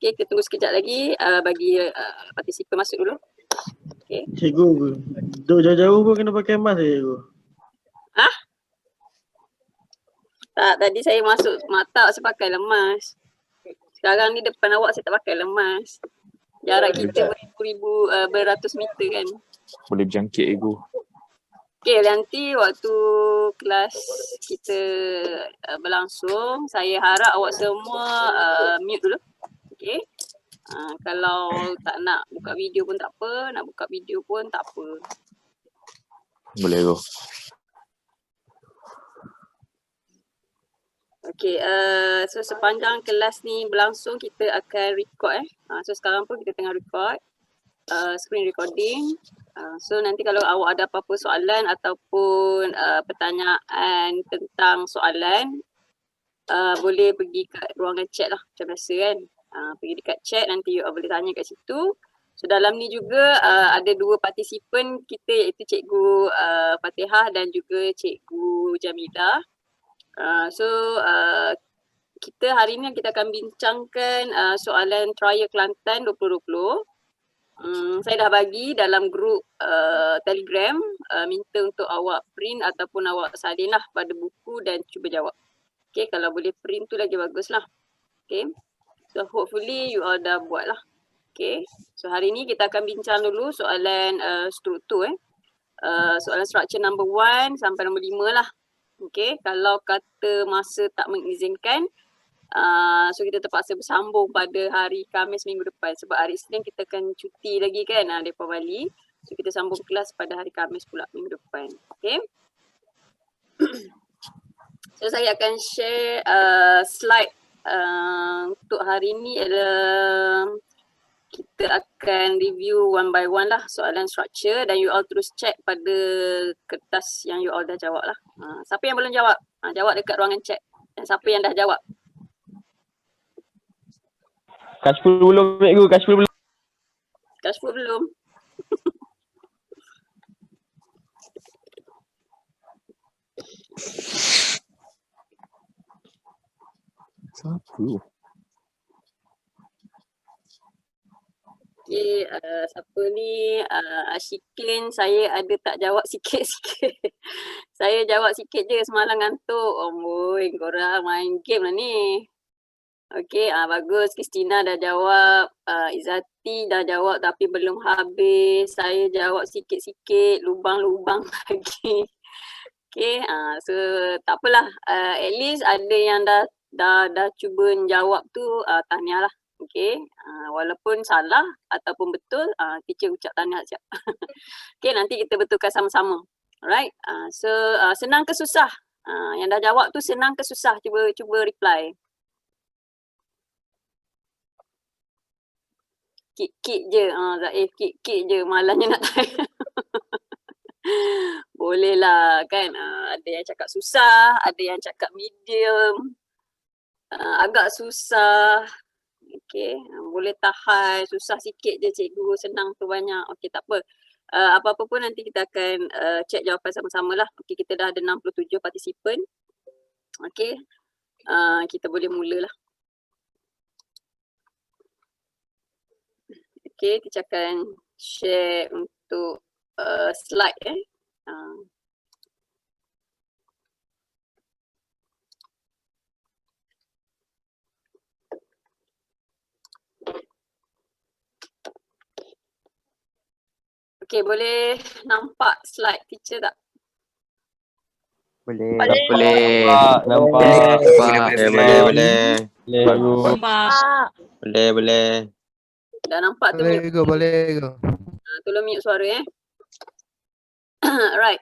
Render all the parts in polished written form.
Okay, kita tunggu sekejap lagi bagi partisipan masuk dulu. Okay. Cikgu, duduk jauh-jauh pun kena pakai mask cikgu. Hah? Tak, tadi saya masuk mata saya pakai lemas. Sekarang ni depan awak saya tak pakai lemas. Jarak kita beratus meter kan. Boleh berjangkit ego. Okay, nanti waktu kelas kita berlangsung, saya harap awak semua mute dulu. Okay. Kalau tak nak buka video pun tak apa, nak buka video pun tak apa. Boleh ego. Okay, so sepanjang kelas ni berlangsung kita akan record So sekarang pun kita tengah record, screen recording. So nanti kalau awak ada apa-apa soalan ataupun pertanyaan tentang soalan, boleh pergi kat ruangan chat lah macam biasa kan. Pergi dekat chat, nanti you boleh tanya kat situ. So dalam ni juga ada dua partisipan kita iaitu Cikgu Fatihah dan juga Cikgu Jamilah. Kita hari ni kita akan bincangkan soalan trial Kelantan 2020. Saya dah bagi dalam grup Telegram, minta untuk awak print ataupun awak salin lah pada buku dan cuba jawab. Okay, kalau boleh print tu lagi bagus lah. Okay, so hopefully you all dah buat lah. Okay, so hari ni kita akan bincang dulu soalan struktur soalan structure number 1 sampai number 5 lah. Okay, kalau kata masa tak mengizinkan, so kita terpaksa bersambung pada hari Khamis minggu depan sebab hari Isnin kita akan cuti lagi kan daripada Bali. So kita sambung kelas pada hari Khamis pula minggu depan. Okay. So saya akan share slide untuk hari ni adalah kita akan review one by one lah soalan structure dan you all terus check pada kertas yang you all dah jawab lah. Siapa yang belum jawab? Jawab dekat ruangan chat. Dan siapa yang dah jawab? Kashful belum cikgu, Kashful belum. Kashful belum? Siapa? Okay, siapa ni? Ashikin, saya ada tak jawab sikit-sikit. Saya jawab sikit je, semalam ngantuk. Boy, korang main game lah ni. Okay, bagus. Christina dah jawab. Izzati dah jawab tapi belum habis. Saya jawab sikit-sikit, lubang-lubang lagi. Okay, so tak apalah. At least ada yang dah cuba jawab tu, tahniah lah. Okay, walaupun salah ataupun betul, teacher ucap tahniah siap. Okay, nanti kita betulkan sama-sama. Alright, so senang ke susah? Yang dah jawab tu senang ke susah? Cuba reply. Kik-kik je, Zaif kik-kik je, malangnya nak tanya. Boleh lah kan, ada yang cakap susah, ada yang cakap medium, agak susah. Okay, boleh tahan, susah sikit je cikgu, senang tu banyak. Okay, tak apa. Apa-apa pun nanti kita akan check jawapan sama-sama lah. Okay, kita dah ada 67 partisipan. Okay, kita boleh mulalah. Okay, kita akan share untuk slide Okay, boleh nampak slide teacher tak? Boleh. Nampak. Boleh. Dah nampak tu mute? Boleh. Tolong mute suara Alright,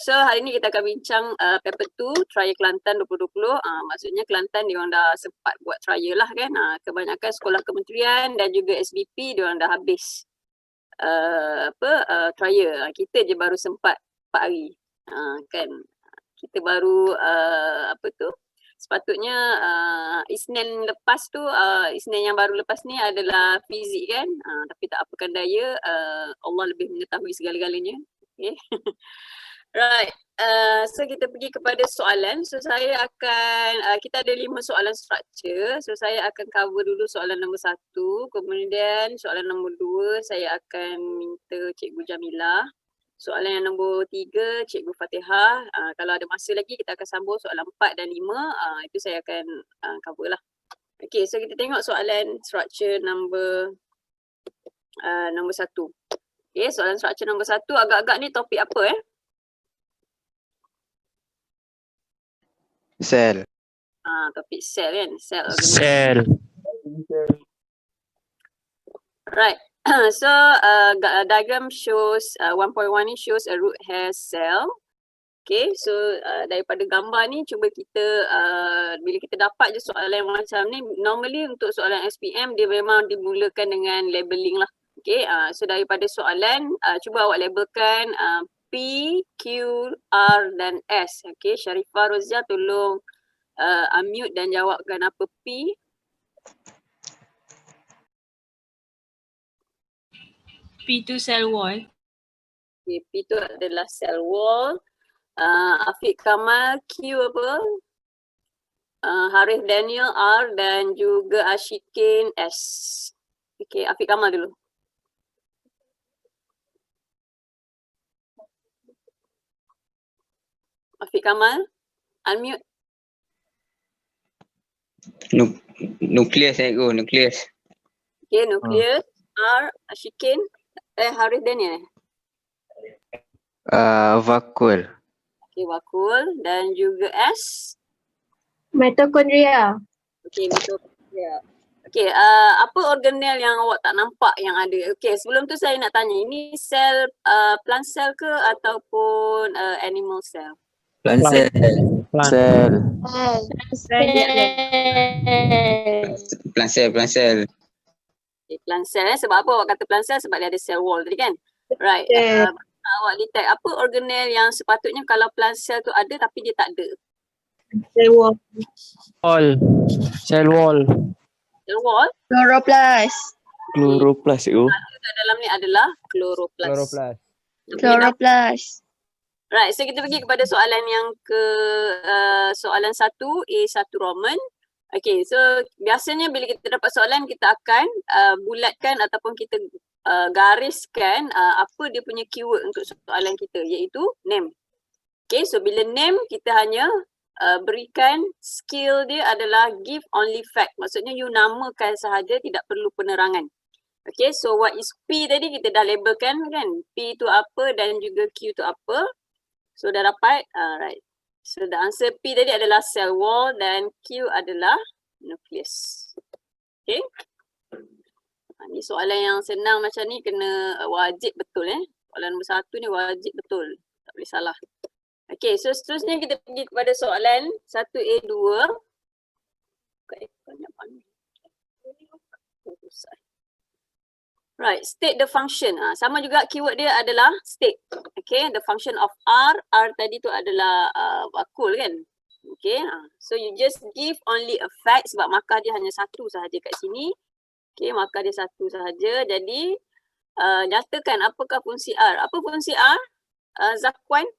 so hari ni kita akan bincang paper 2 trial Kelantan 2020. Maksudnya Kelantan diorang dah sempat buat trial lah kan. Kebanyakan sekolah kementerian dan juga SBP diorang dah habis trial. Kita je baru sempat 4 hari kan. Kita baru sepatutnya Isnin lepas tu, Isnin yang baru lepas ni adalah fizik kan. Tapi tak apakan daya, Allah lebih mengetahui segala-galanya. Okay. Right. So kita pergi kepada soalan. So saya akan, kita ada 5 soalan struktur. So saya akan cover dulu soalan nombor 1. Kemudian soalan nombor 2 saya akan minta Cikgu Jamilah. Soalan yang nombor 3 Cikgu Fatihah. Kalau ada masa lagi kita akan sambung soalan 4 dan 5. Itu saya akan cover lah. Okay, so kita tengok soalan struktur nombor 1. Okay, soalan struktur nombor 1 agak-agak ni topik apa Sel. Topik sel kan? Sel organisation. Right. So diagram shows 1.1 ni shows a root hair cell. Okay, so daripada gambar ni cuba kita bila kita dapat je soalan macam ni, normally untuk soalan SPM dia memang dimulakan dengan labeling lah. Okay, so daripada soalan cuba awak labelkan P, Q, R dan S. Okay, Sharifah Rozia tolong unmute dan jawabkan apa P. P tu cell wall. Okay, P tu adalah cell wall. Afiq Kamal Q apa? Harith Daniel R dan juga Ashikin S. Okay, Afiq Kamal dulu. Afiq Kamal, unmute. Nukleus cikgu, nukleus. Okay, nucleus. R, Ashikin. Harith Daniel. Vakul. Okay, wakul. Dan juga S. Mitokondria. Okay, mitokondria. Okay, apa organel yang awak tak nampak yang ada? Okay, sebelum tu saya nak tanya, ini sel plant cell ke ataupun animal cell? Plant cell. Sel. Plant cell. Okay, plant cell sebab apa awak kata plant cell? Sebab dia ada cell wall tadi kan? Right. Awak detect apa organel yang sepatutnya kalau plant cell tu ada tapi dia tak ada? Cell wall. Cell wall. Chloroplast. Chloroplast cikgu. Kat dalam ni adalah chloroplast. Chloroplast. Right, so kita pergi kepada soalan yang soalan 1, A1 Roman. Okay, so biasanya bila kita dapat soalan kita akan bulatkan ataupun kita gariskan apa dia punya keyword untuk soalan kita iaitu name. Okay, so bila name kita hanya berikan skill dia adalah give only fact. Maksudnya you namakan sahaja, tidak perlu penerangan. Okay, so what is P tadi kita dah labelkan kan. P tu apa dan juga Q tu apa. So dah dapat, right. So the answer P tadi adalah cell wall dan Q adalah nucleus. Okay. Ni soalan yang senang macam ni kena wajib betul Soalan nombor 1 ni wajib betul. Tak boleh salah. Okay, so seterusnya kita pergi kepada soalan 1A2. Right, state the function. Sama juga keyword dia adalah state. Okay, the function of R. R tadi tu adalah wakul kan. Okay, so you just give only a fact sebab markah dia hanya satu sahaja kat sini. Okay, markah dia satu sahaja. Jadi, nyatakan apakah fungsi R. Apa fungsi R? Zakwan?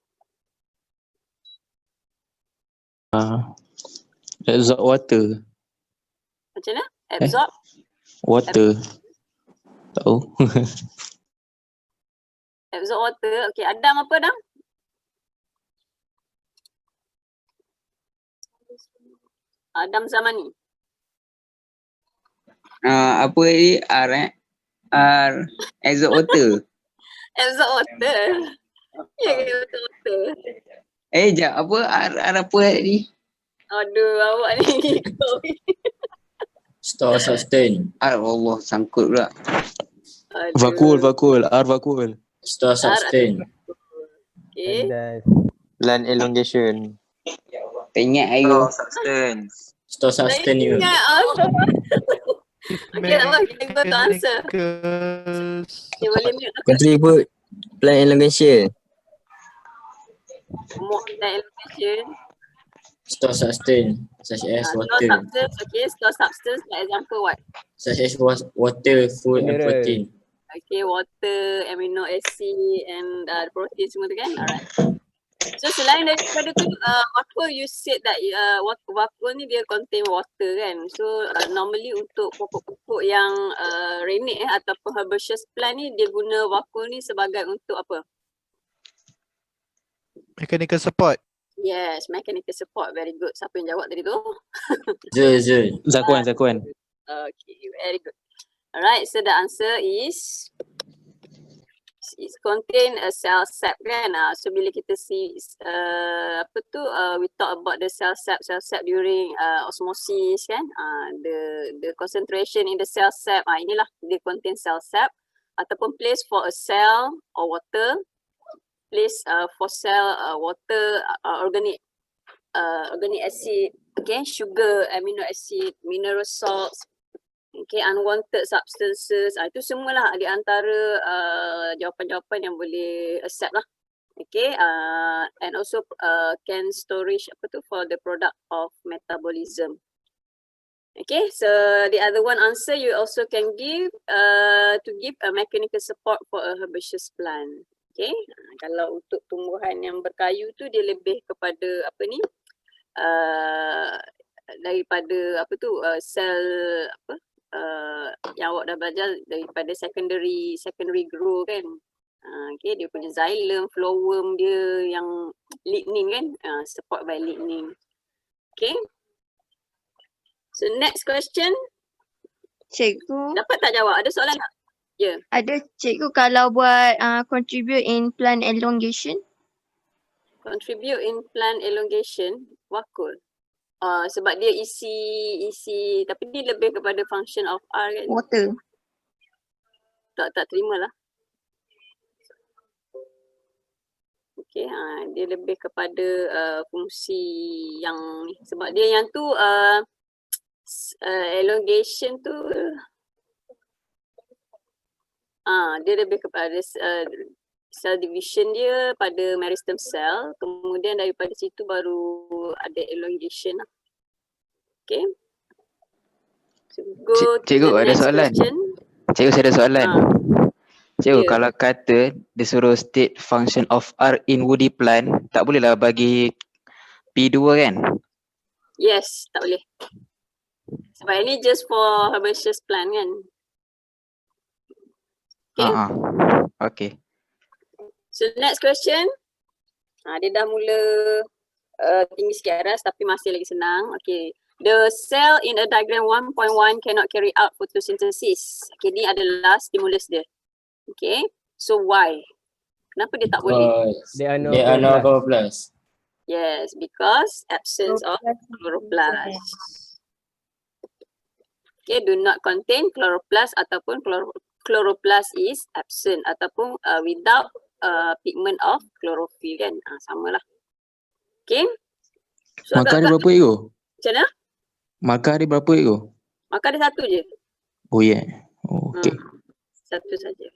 Absorb water. Macam mana? Absorb? Water. Tahu. Absorb water. Okay, Adam apa Adam? Adam Zamani. Apa ni? R absorb water. Absorb water. Ya ke absorb water? Jap, apa R apa ni? Aduh, awak ni. Store sustain. Allah, sangkut pula. Aduh. Vakul. R vakul. Store sustain. Okay. Land elongation. Tak ingat ayo. Store sustain you. Ingat, okay, tak apa. Kita go to answer. Okay, boleh mute. Contribute plant elongation. More than elevation. Store sustain. Such as Store water. substance. Okay, store substance. For example, what? Such as water, food and protein. Okay, water, amino acid and protein semua tu kan? Alright. So selain daripada tu, wakul you said that wakul ni dia contain water kan. So normally untuk pokok-pokok yang renik ataupun herbaceous plant ni dia guna wakul ni sebagai untuk apa? Mechanical support. Yes, mechanical support. Very good. Siapa yang jawab tadi tu? Zul. Zakuan. Okay, very good. Alright, so the answer is it contain a cell sap kan. So bila kita see we talk about the cell sap during osmosis kan. The concentration in the cell sap inilah dia contain cell sap ataupun place for a cell or water, place for cell water, organic acid, okay, sugar, amino acid, mineral salts, okay, unwanted substances, itu semualah di antara jawapan-jawapan yang boleh accept lah. Okay, and also can storage for the product of metabolism. Okay, so the other one answer you also can give to give a mechanical support for a herbaceous plant. Okay, kalau untuk tumbuhan yang berkayu tu dia lebih kepada daripada sel yang awak dah belajar daripada secondary grow kan. Okay, dia punya xylem, phloem dia yang lignin kan, support by lignin. Okay, so next question. Cikgu, Dapat tak jawab? Ada soalan tak? Ya. ada cikgu kalau buat contribute in plant elongation? Contribute in plant elongation, wakul. Sebab dia isi tapi dia lebih kepada function of R kan. Water. Tak terima lah. Okay, dia lebih kepada fungsi yang ni. Sebab dia yang tu elongation tu dia lebih kepada cell division dia pada meristem cell, kemudian daripada situ baru ada elongation lah. Okay. So go Cikgu, to the ada next soalan. question. Cikgu, saya ada soalan. Cikgu, Ya. kalau kata dia suruh state function of R in woody plant, tak bolehlah bagi P2 kan? Yes, tak boleh. Sebab ini just for herbaceous plant kan. Okay. Okay. So next question. Dia dah mula tinggi sikit aras tapi masih lagi senang. Okay. The cell in a diagram 1.1 cannot carry out photosynthesis. Okay, ni adalah stimulus dia. Okay. So why? Kenapa dia tak boleh? They are no chloroplast. Yes, because absence of chloroplast. Okay, do not contain chloroplast ataupun chloroplast is absent ataupun without pigment of chlorophyll kan. Samalah. Okay. So Markah dia berapa Ego? Macam mana? Markah dia berapa Ego? Markah dia satu je. Oh yeah. Oh, okay. Satu saja.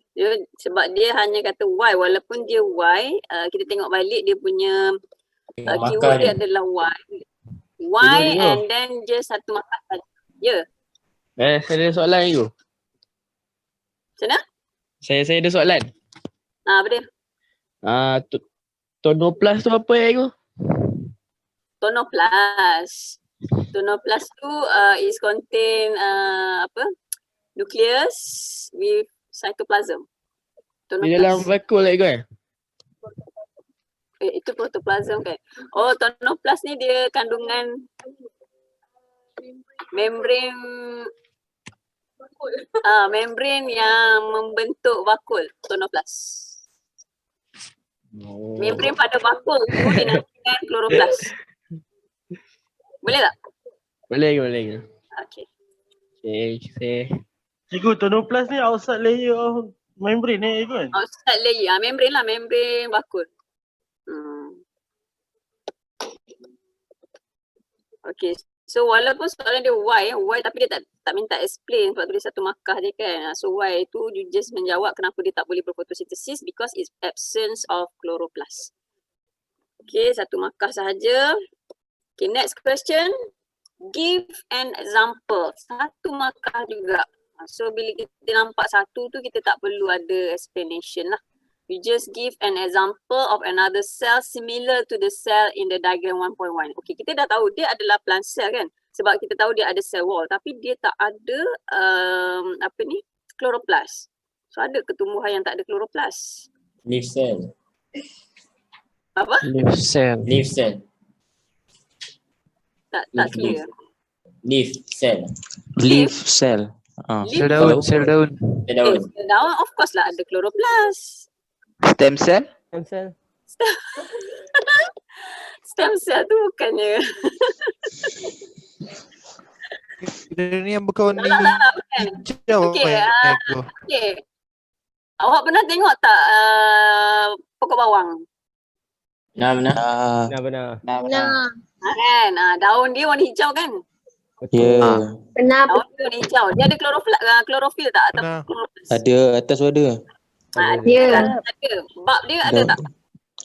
Sebab dia hanya kata Y, walaupun dia Y, kita tengok balik dia punya keyword dia adalah Y. Y and then just satu markah saja. Ya. Saya ada soalan Ego. Macam mana? Saya ada soalan. Apa dia? Tonoplast tu apa Ego? Tonoplast. Tonoplast tu is contain nucleus with cytoplasm. Di dalam vakul Ego Itu protoplasm kan. Oh, tonoplast ni dia kandungan membran membran yang membentuk vakul tonoplast. Membran pada vakul tu dinamakan kloroplast. Boleh tak? Boleh. Okay. Cikgu, tonoplast ni outside layer of membrane kan? Outside layer, membran lah, membran vakul. Okay, so walaupun soalan dia Y tapi dia tak minta explain sebab tulis satu markah je kan. So Y tu you just menjawab kenapa dia tak boleh berfotosintesis because it's absence of chloroplast. Okay, satu markah sahaja. Okay, next question. Give an example. Satu markah juga. So bila kita nampak satu tu kita tak perlu ada explanation lah. You just give an example of another cell similar to the cell in the diagram 1.1. Okay, kita dah tahu dia adalah plant cell kan? Sebab kita tahu dia ada cell wall tapi dia tak ada chloroplast. So ada ke tumbuhan yang tak ada chloroplast? Leaf cell. Apa? Leaf cell. Leaf cell. Tak Leaf, clear. Leaf cell. Leaf cell. Leaf Sel daun. Dia daun. daun of course lah ada chloroplast. Stem cell? Stem cell tu bukannya. Dia ni yang berkawan ni Bukan. hijau Okey, apa tu? Okay. Awak pernah tengok tak pokok bawang? Benar. Benar. Nah, Kan? Daun dia warna hijau kan? Ya. kenapa? Daun dia warna hijau. Dia ada klorofil tak? Atau Benar. chloroplast? Ada, atas ada. Ya. Ada. Bab dia ada tak?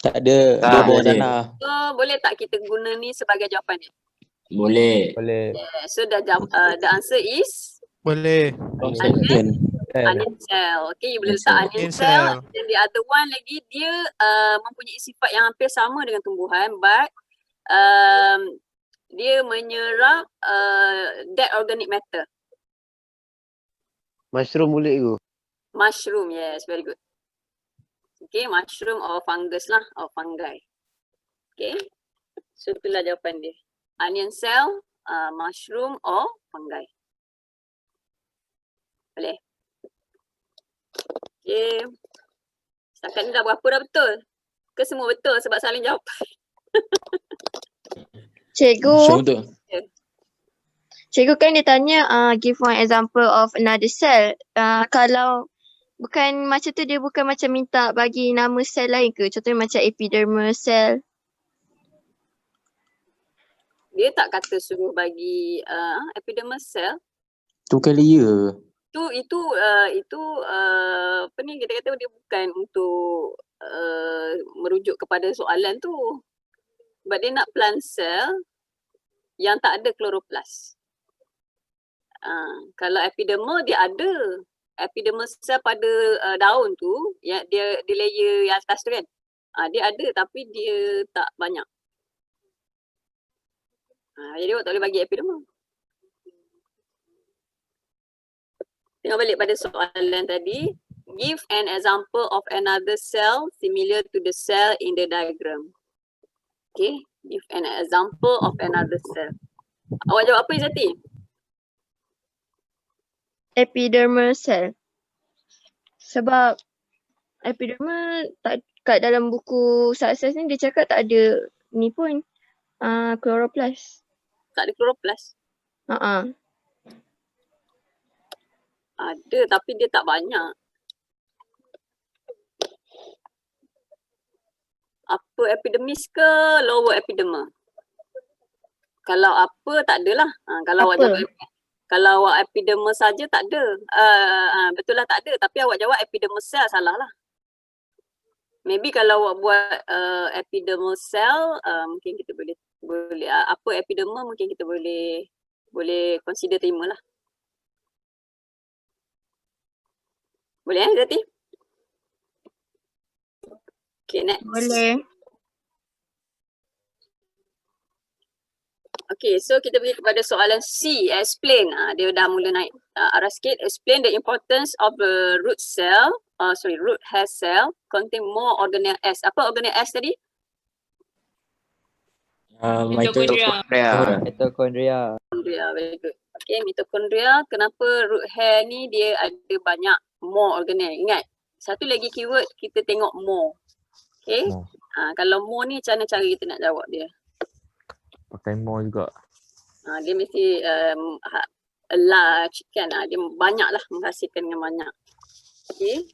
Tak ada. Tak Dia bawah ada. tanah. So, boleh tak kita guna ni sebagai jawapan dia? Boleh. So, the answer is Boleh. Onion. onion cell. Okay, you boleh letak onion Onion cell. cell. Dan the other one lagi, dia mempunyai sifat yang hampir sama dengan tumbuhan but dia menyerap dead organic matter. Mushroom boleh ke? Mushroom, yes, very good. Okay, mushroom or fungus lah, or fungi. Okay, so itulah jawapan dia. Onion cell, mushroom or fungi. Boleh? Okay. Setakat ni dah berapa dah betul? Ke semua betul sebab saling jawapan? Cikgu, So betul. cikgu kan dia tanya give one example of another cell. Kalau bukan macam tu dia bukan macam minta bagi nama sel lain ke? Contohnya macam epidermal cell. Dia tak kata suruh bagi epidermal cell. Tu kan layer. Itu apa ni, kita kata dia bukan untuk merujuk kepada soalan tu. Sebab dia nak plant cell yang tak ada chloroplast. Kalau epidermal dia ada. Epidermal cell pada daun tu, yang dia di layer yang atas tu kan. Dia ada tapi dia tak banyak. Jadi awak tak boleh bagi epidermal. Tengok balik pada soalan tadi. Give an example of another cell similar to the cell in the diagram. Okay, give an example of another cell. Awak jawab apa Izzati? Epidermal cell. Sebab epidermal tak kat dalam buku sukses ni dia cakap tak ada ni pun chloroplast. Tak ada chloroplast? Ada tapi dia tak banyak. Upper epidermis ke lower epidermal? Kalau upper tak adalah. Kalau awak jawab kalau awak epidermal saja tak ada. Betul lah tak ada tapi awak jawab epidermal cell salah lah. Maybe kalau awak buat epidermal cell mungkin kita boleh upper epidermal mungkin kita boleh consider terima lah. Boleh Zati? Okay, next. Boleh. Okay, so kita pergi kepada soalan C. Explain. Dia dah mula naik arah sikit. Explain the importance of the root cell. Root hair cell contain more organelle S. Apa organelle S tadi? Mitochondria. Mitochondria. Mitochondria, very good. Okay, mitochondria. Kenapa root hair ni dia ada banyak more organelle? Ingat, satu lagi keyword kita tengok more. Okay, kalau more ni macam mana cara kita nak jawab dia? Pakai more juga. Dia mesti large kan, dia banyak lah, menghasilkan dengan banyak. Okay,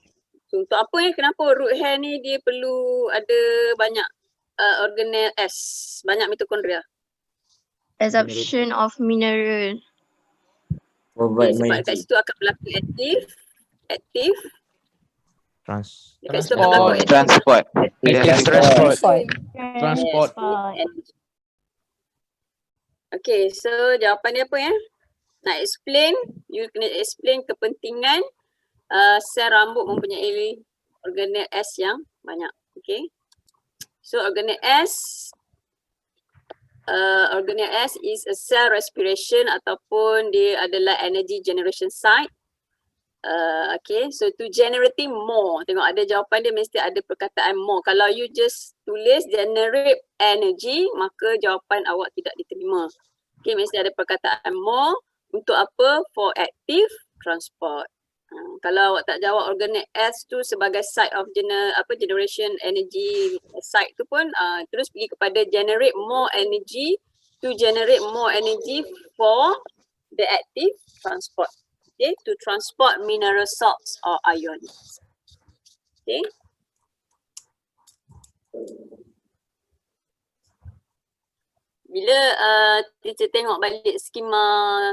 so untuk apa kenapa root hair ni dia perlu ada banyak organelle S, banyak mitokondria? Absorption of mineral. Sebab kat situ akan berlaku aktif. Dekat situ akan berlaku aktif. Transport. Transport. Okay, so jawapan dia apa ya? Nak explain, you kena explain kepentingan sel rambut mempunyai organel S yang banyak. Okay. So organel S is a cell respiration ataupun dia adalah energy generation site. Okay, so to generating more. Tengok ada jawapan dia mesti ada perkataan more. Kalau you just tulis generate energy, maka jawapan awak tidak diterima. Okay, mesti ada perkataan more. Untuk apa? For active transport. Kalau awak tak jawab organel S tu sebagai site of generation energy site tu pun terus pergi kepada generate more energy, to generate more energy for the active transport. Okay, to transport mineral salts or ions. Okay. Bila teacher tengok balik skema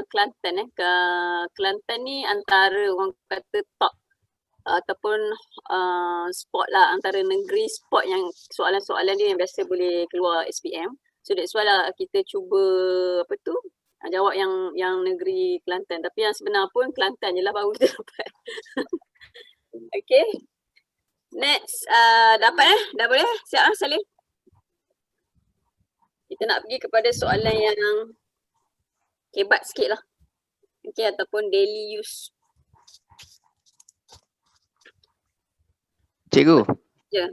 Kelantan Kelantan ni antara orang kata top ataupun spot lah, antara negeri spot yang soalan-soalan dia yang biasa boleh keluar SPM. So that's why lah kita cuba jawab yang negeri Kelantan. Tapi yang sebenar pun Kelantan je lah baru kita dapat. Okay. Next, dapat dah boleh? Siap lah Salim? Kita nak pergi kepada soalan yang hebat sikit lah. Okay, ataupun daily use. Cikgu, Ya.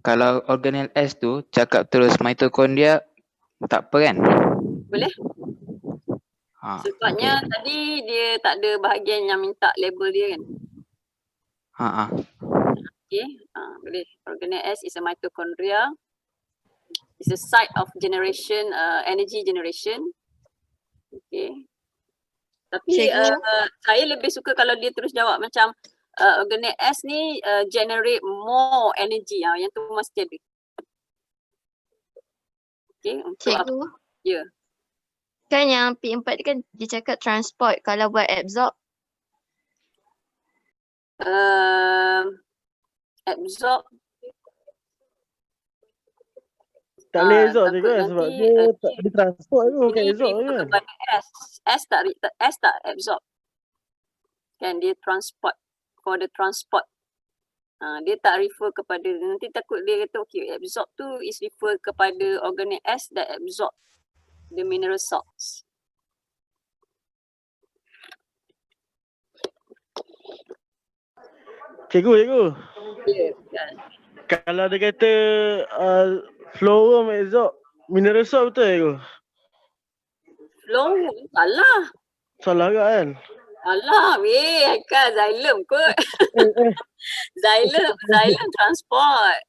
kalau organel S tu cakap terus mitokondria tak apa kan? Boleh? Sebabnya tadi dia tak ada bahagian yang minta label dia kan? Okay, boleh. Organel S is a mitochondria. It's a site of generation, energy generation. Okay. Tapi saya lebih suka kalau dia terus jawab macam organel S ni generate more energy. Yang tu mesti ada. Okay, untuk Cikgu, Ya. kan yang P4 kan dia cakap transport, kalau buat absorb Absorb. Tak boleh absorb je takut kan sebab nanti, dia tak boleh transport tu bukan Ini absorb refer kan. kepada S tak absorb. Kan dia transport, for the transport. Dia tak refer kepada, nanti takut dia kata okay, absorb tu is refer kepada organel S that absorb the mineral salts. Cikgu. Ya, kan. Kalau dia kata flowworm absorb mineral salt betul cikgu? Flow, salah. Salah ke kan? Alah, weh, Haikal, xylem kot. Xylem transport.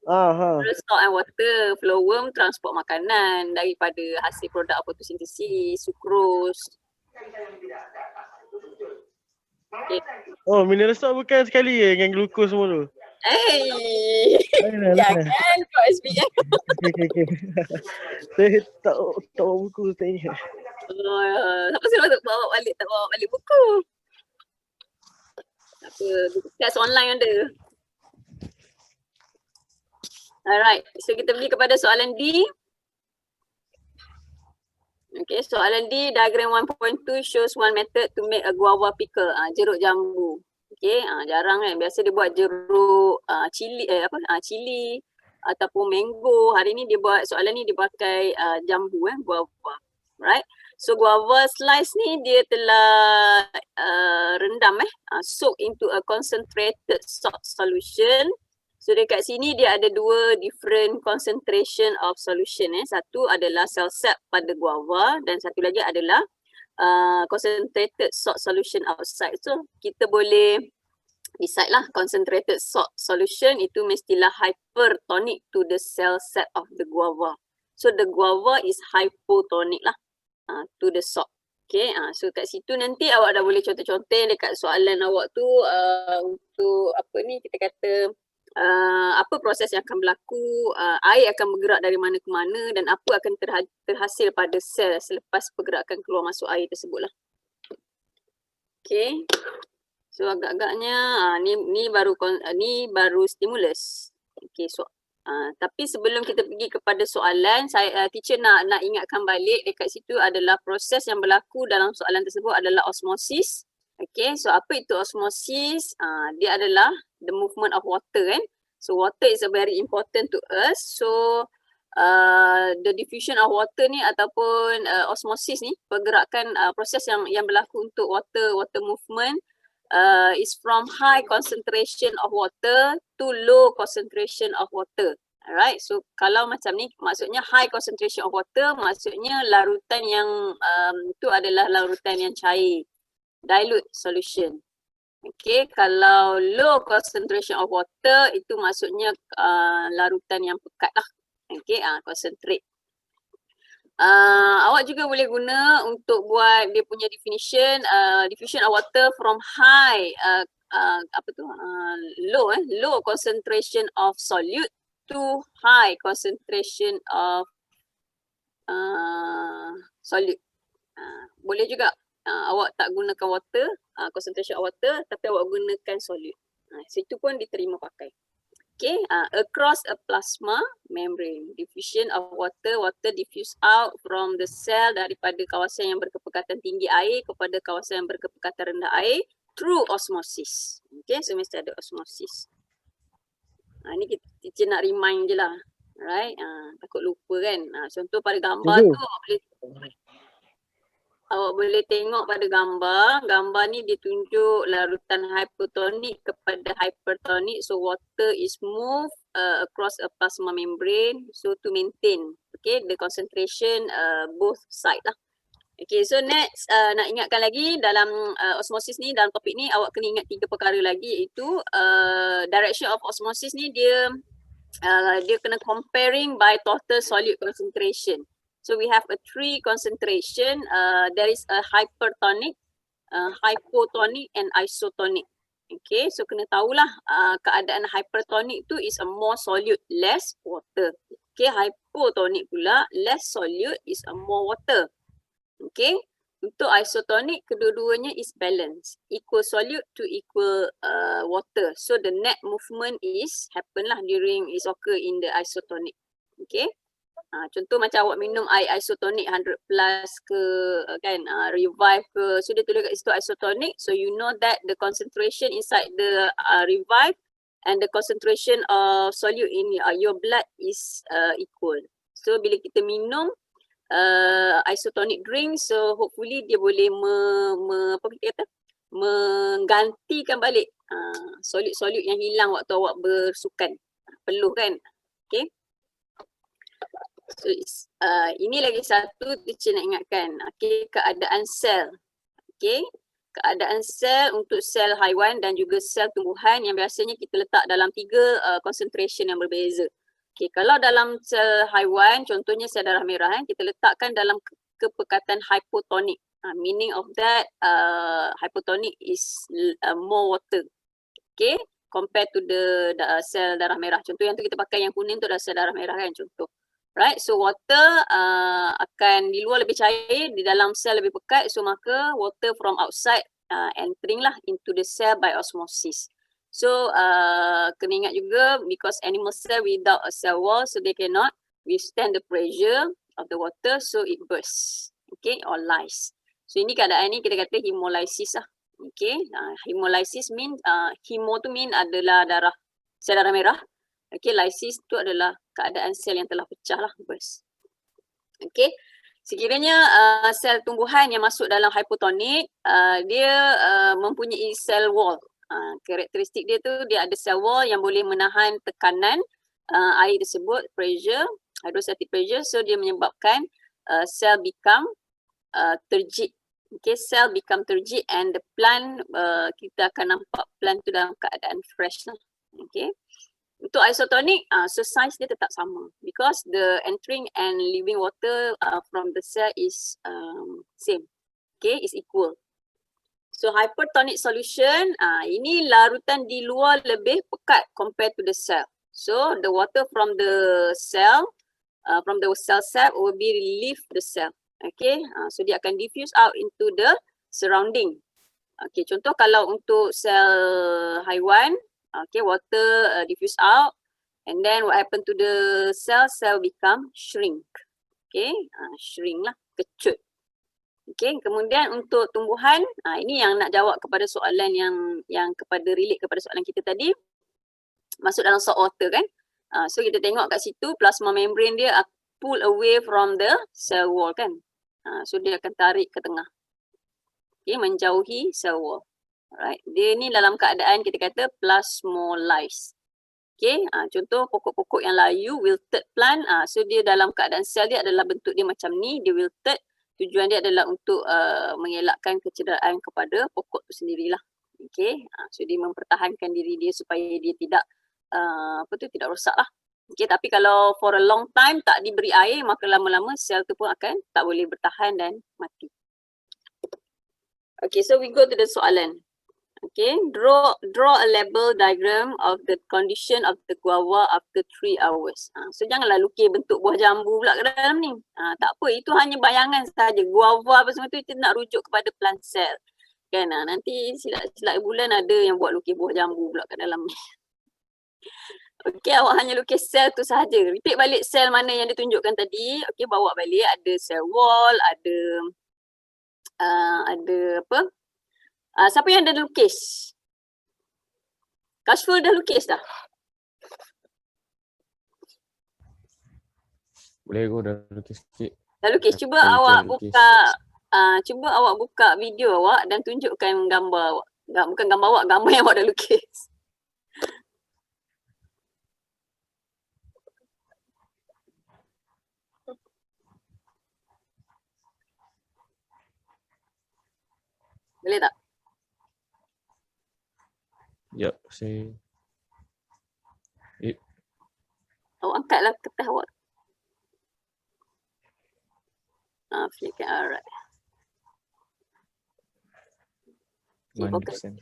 Mineral salt and water. Flowworm transport makanan daripada hasil produk fotosintesis, sukrose. Okay. Oh, mineral salt bukan sekali je dengan glukos semua tu. Jangan kau SPM. Okay. Saya tak bawa buku, tak ingat. Siapa suruh tak bawa balik buku? Apa, buku kelas online ada. Alright, so kita pergi kepada soalan D. Okay, soalan D, diagram 1.2 shows one method to make a guava pickle, jeruk jambu. Okay, jarang kan, biasa dia buat jeruk cili ataupun mango. Hari ni dia buat, soalan ni dia pakai jambu guava. Right, so guava slice ni dia telah rendam soak into a concentrated salt solution. So dekat sini dia ada dua different concentration of solution. Satu adalah cell sap pada guava dan satu lagi adalah concentrated salt solution outside. So kita boleh decide lah, concentrated salt solution itu mestilah hypertonic to the cell sap of the guava. So the guava is hypotonic lah to the salt. Okay, so kat situ nanti awak dah boleh contoh-contoh dekat soalan awak tu untuk apa ni kita kata apa proses yang akan berlaku, air akan bergerak dari mana ke mana dan apa akan terhasil pada sel selepas pergerakan keluar masuk air tersebut lah. Okay, so agak-agaknya ni baru stimulus. Okay, so tapi sebelum kita pergi kepada soalan, saya teacher nak ingatkan balik dekat situ adalah proses yang berlaku dalam soalan tersebut adalah osmosis. Okay, so apa itu osmosis? Dia adalah the movement of water kan. So water is a very important to us. So the diffusion of water ni ataupun osmosis ni, pergerakan proses yang berlaku untuk water movement is from high concentration of water to low concentration of water. Alright, so kalau macam ni maksudnya high concentration of water, maksudnya larutan yang itu adalah larutan yang cair, dilute solution. Okay, kalau low concentration of water itu maksudnya larutan yang pekat lah. Okay, concentrate. Awak juga boleh guna untuk buat dia punya definition, diffusion of water from high low concentration of solute to high concentration of solute. Boleh juga awak tak gunakan water, concentration of water, tapi awak gunakan solute. Situ pun diterima pakai. Okay, across a plasma membrane, diffusion of water diffuse out from the cell daripada kawasan yang berkepekatan tinggi air kepada kawasan yang berkepekatan rendah air through osmosis. Okay, so mesti ada osmosis. Ni kita nak remind je lah. Right, takut lupa kan. Contoh pada gambar tu awak boleh tengok pada gambar ni dia tunjuk larutan hypotonik kepada hypertonik. So water is moved across a plasma membrane so to maintain the concentration both side lah. Okay, so next nak ingatkan lagi dalam osmosis ni, dalam topik ni awak kena ingat 3 perkara lagi, iaitu direction of osmosis ni dia kena comparing by total solute concentration. So we have a 3 concentration. There is a hypertonic, hypotonic and isotonic. Okay, so kena tahulah keadaan hypertonic tu is a more solute, less water. Okay, hypotonic pula less solute is a more water. Okay, untuk isotonic kedua-duanya is balance, equal solute to equal water. So the net movement is happen lah is occur in the isotonic. Okay. Contoh macam awak minum air isotonic 100 plus ke kan, revive ke, so dia tulis kat situ isotonic, so you know that the concentration inside the revive and the concentration of solute in your blood is equal. So bila kita minum isotonic drink, so hopefully dia boleh menggantikan balik solute-solute yang hilang waktu awak bersukan, peluh kan. Okay. So ini lagi satu teacher nak ingatkan. Okay, keadaan sel. Okay, keadaan sel untuk sel haiwan dan juga sel tumbuhan yang biasanya kita letak dalam 3 concentration yang berbeza. Okay, kalau dalam sel haiwan, contohnya sel darah merah, kita letakkan dalam kepekatan hypotonic. Meaning of that, hypotonic is more water. Okay, compared to the sel darah merah. Contoh yang tu kita pakai yang kuning tu adalah sel darah merah kan, contoh. Right, so water akan di luar lebih cair, di dalam sel lebih pekat, so maka water from outside entering lah into the cell by osmosis. So kena ingat juga, because animal cell without a cell wall, so they cannot withstand the pressure of the water, so it bursts, okay, or lyse. So ini keadaan ni kita kata hemolysis lah. Okay, hemolysis mean hemo tu mean adalah darah, sel darah merah. Okay, lysis tu adalah keadaan sel yang telah pecah lah, burst. Okay, sekiranya sel tumbuhan yang masuk dalam hypotonic, dia mempunyai cell wall. Karakteristik dia tu, dia ada cell wall yang boleh menahan tekanan air tersebut, pressure, hydrostatic pressure, so dia menyebabkan cell become turgid. Okay, cell become turgid and the plant, kita akan nampak plant tu dalam keadaan fresh lah. Okay. Untuk isotonic, so size dia tetap sama because the entering and leaving water from the cell is same. Okay, is equal. So hypertonic solution, ini larutan di luar lebih pekat compared to the cell. So the water from the cell sac will be relieve the cell. Okay, so dia akan diffuse out into the surrounding. Okay, contoh kalau untuk sel haiwan, okay, water diffuse out, and then what happen to the cell? Cell become shrink. Okay, shrink lah, kecut. Okay, kemudian untuk tumbuhan, ini yang nak jawab kepada soalan yang kepada relate kepada soalan kita tadi. masuk dalam salt water kan. So kita tengok kat situ plasma membrane dia pull away from the cell wall kan. So dia akan tarik ke tengah. Okay, menjauhi cell wall. Alright, dia ni dalam keadaan kita kata plasmolyze. Okay, contoh pokok-pokok yang layu, wilted plant, so dia dalam keadaan sel dia adalah bentuk dia macam ni, dia wilted. Tujuan dia adalah untuk mengelakkan kecederaan kepada pokok tu sendirilah. Okay, so dia mempertahankan diri dia supaya dia tidak tidak rosak lah. Okay, tapi kalau for a long time tak diberi air, maka lama-lama sel tu pun akan tak boleh bertahan dan mati. Okay, so we go to the soalan. Okay, draw a label diagram of the condition of the guava after 3 hours. So janganlah lukis bentuk buah jambu pula ke dalam ni. Tak apa, itu hanya bayangan saja. Guava apa semua tu kita nak rujuk kepada plant cell. Kan, nanti silap bulan ada yang buat lukis buah jambu pula kat dalam ni. Okay, awak hanya lukis sel tu sahaja. Repeat balik sel mana yang ditunjukkan tadi. Okay, bawa balik, ada cell wall, ada apa? Siapa yang dah lukis? Kashful dah lukis dah? Boleh aku dah lukis sikit. Dah lukis. Cuba Dah awak lukis. buka video awak dan tunjukkan gambar awak. Bukan gambar awak, gambar yang awak dah lukis. Boleh tak? Sekejap, saya... Awak angkatlah kertas awak. Flickkan, alright. Okay, Mana fokus. persen?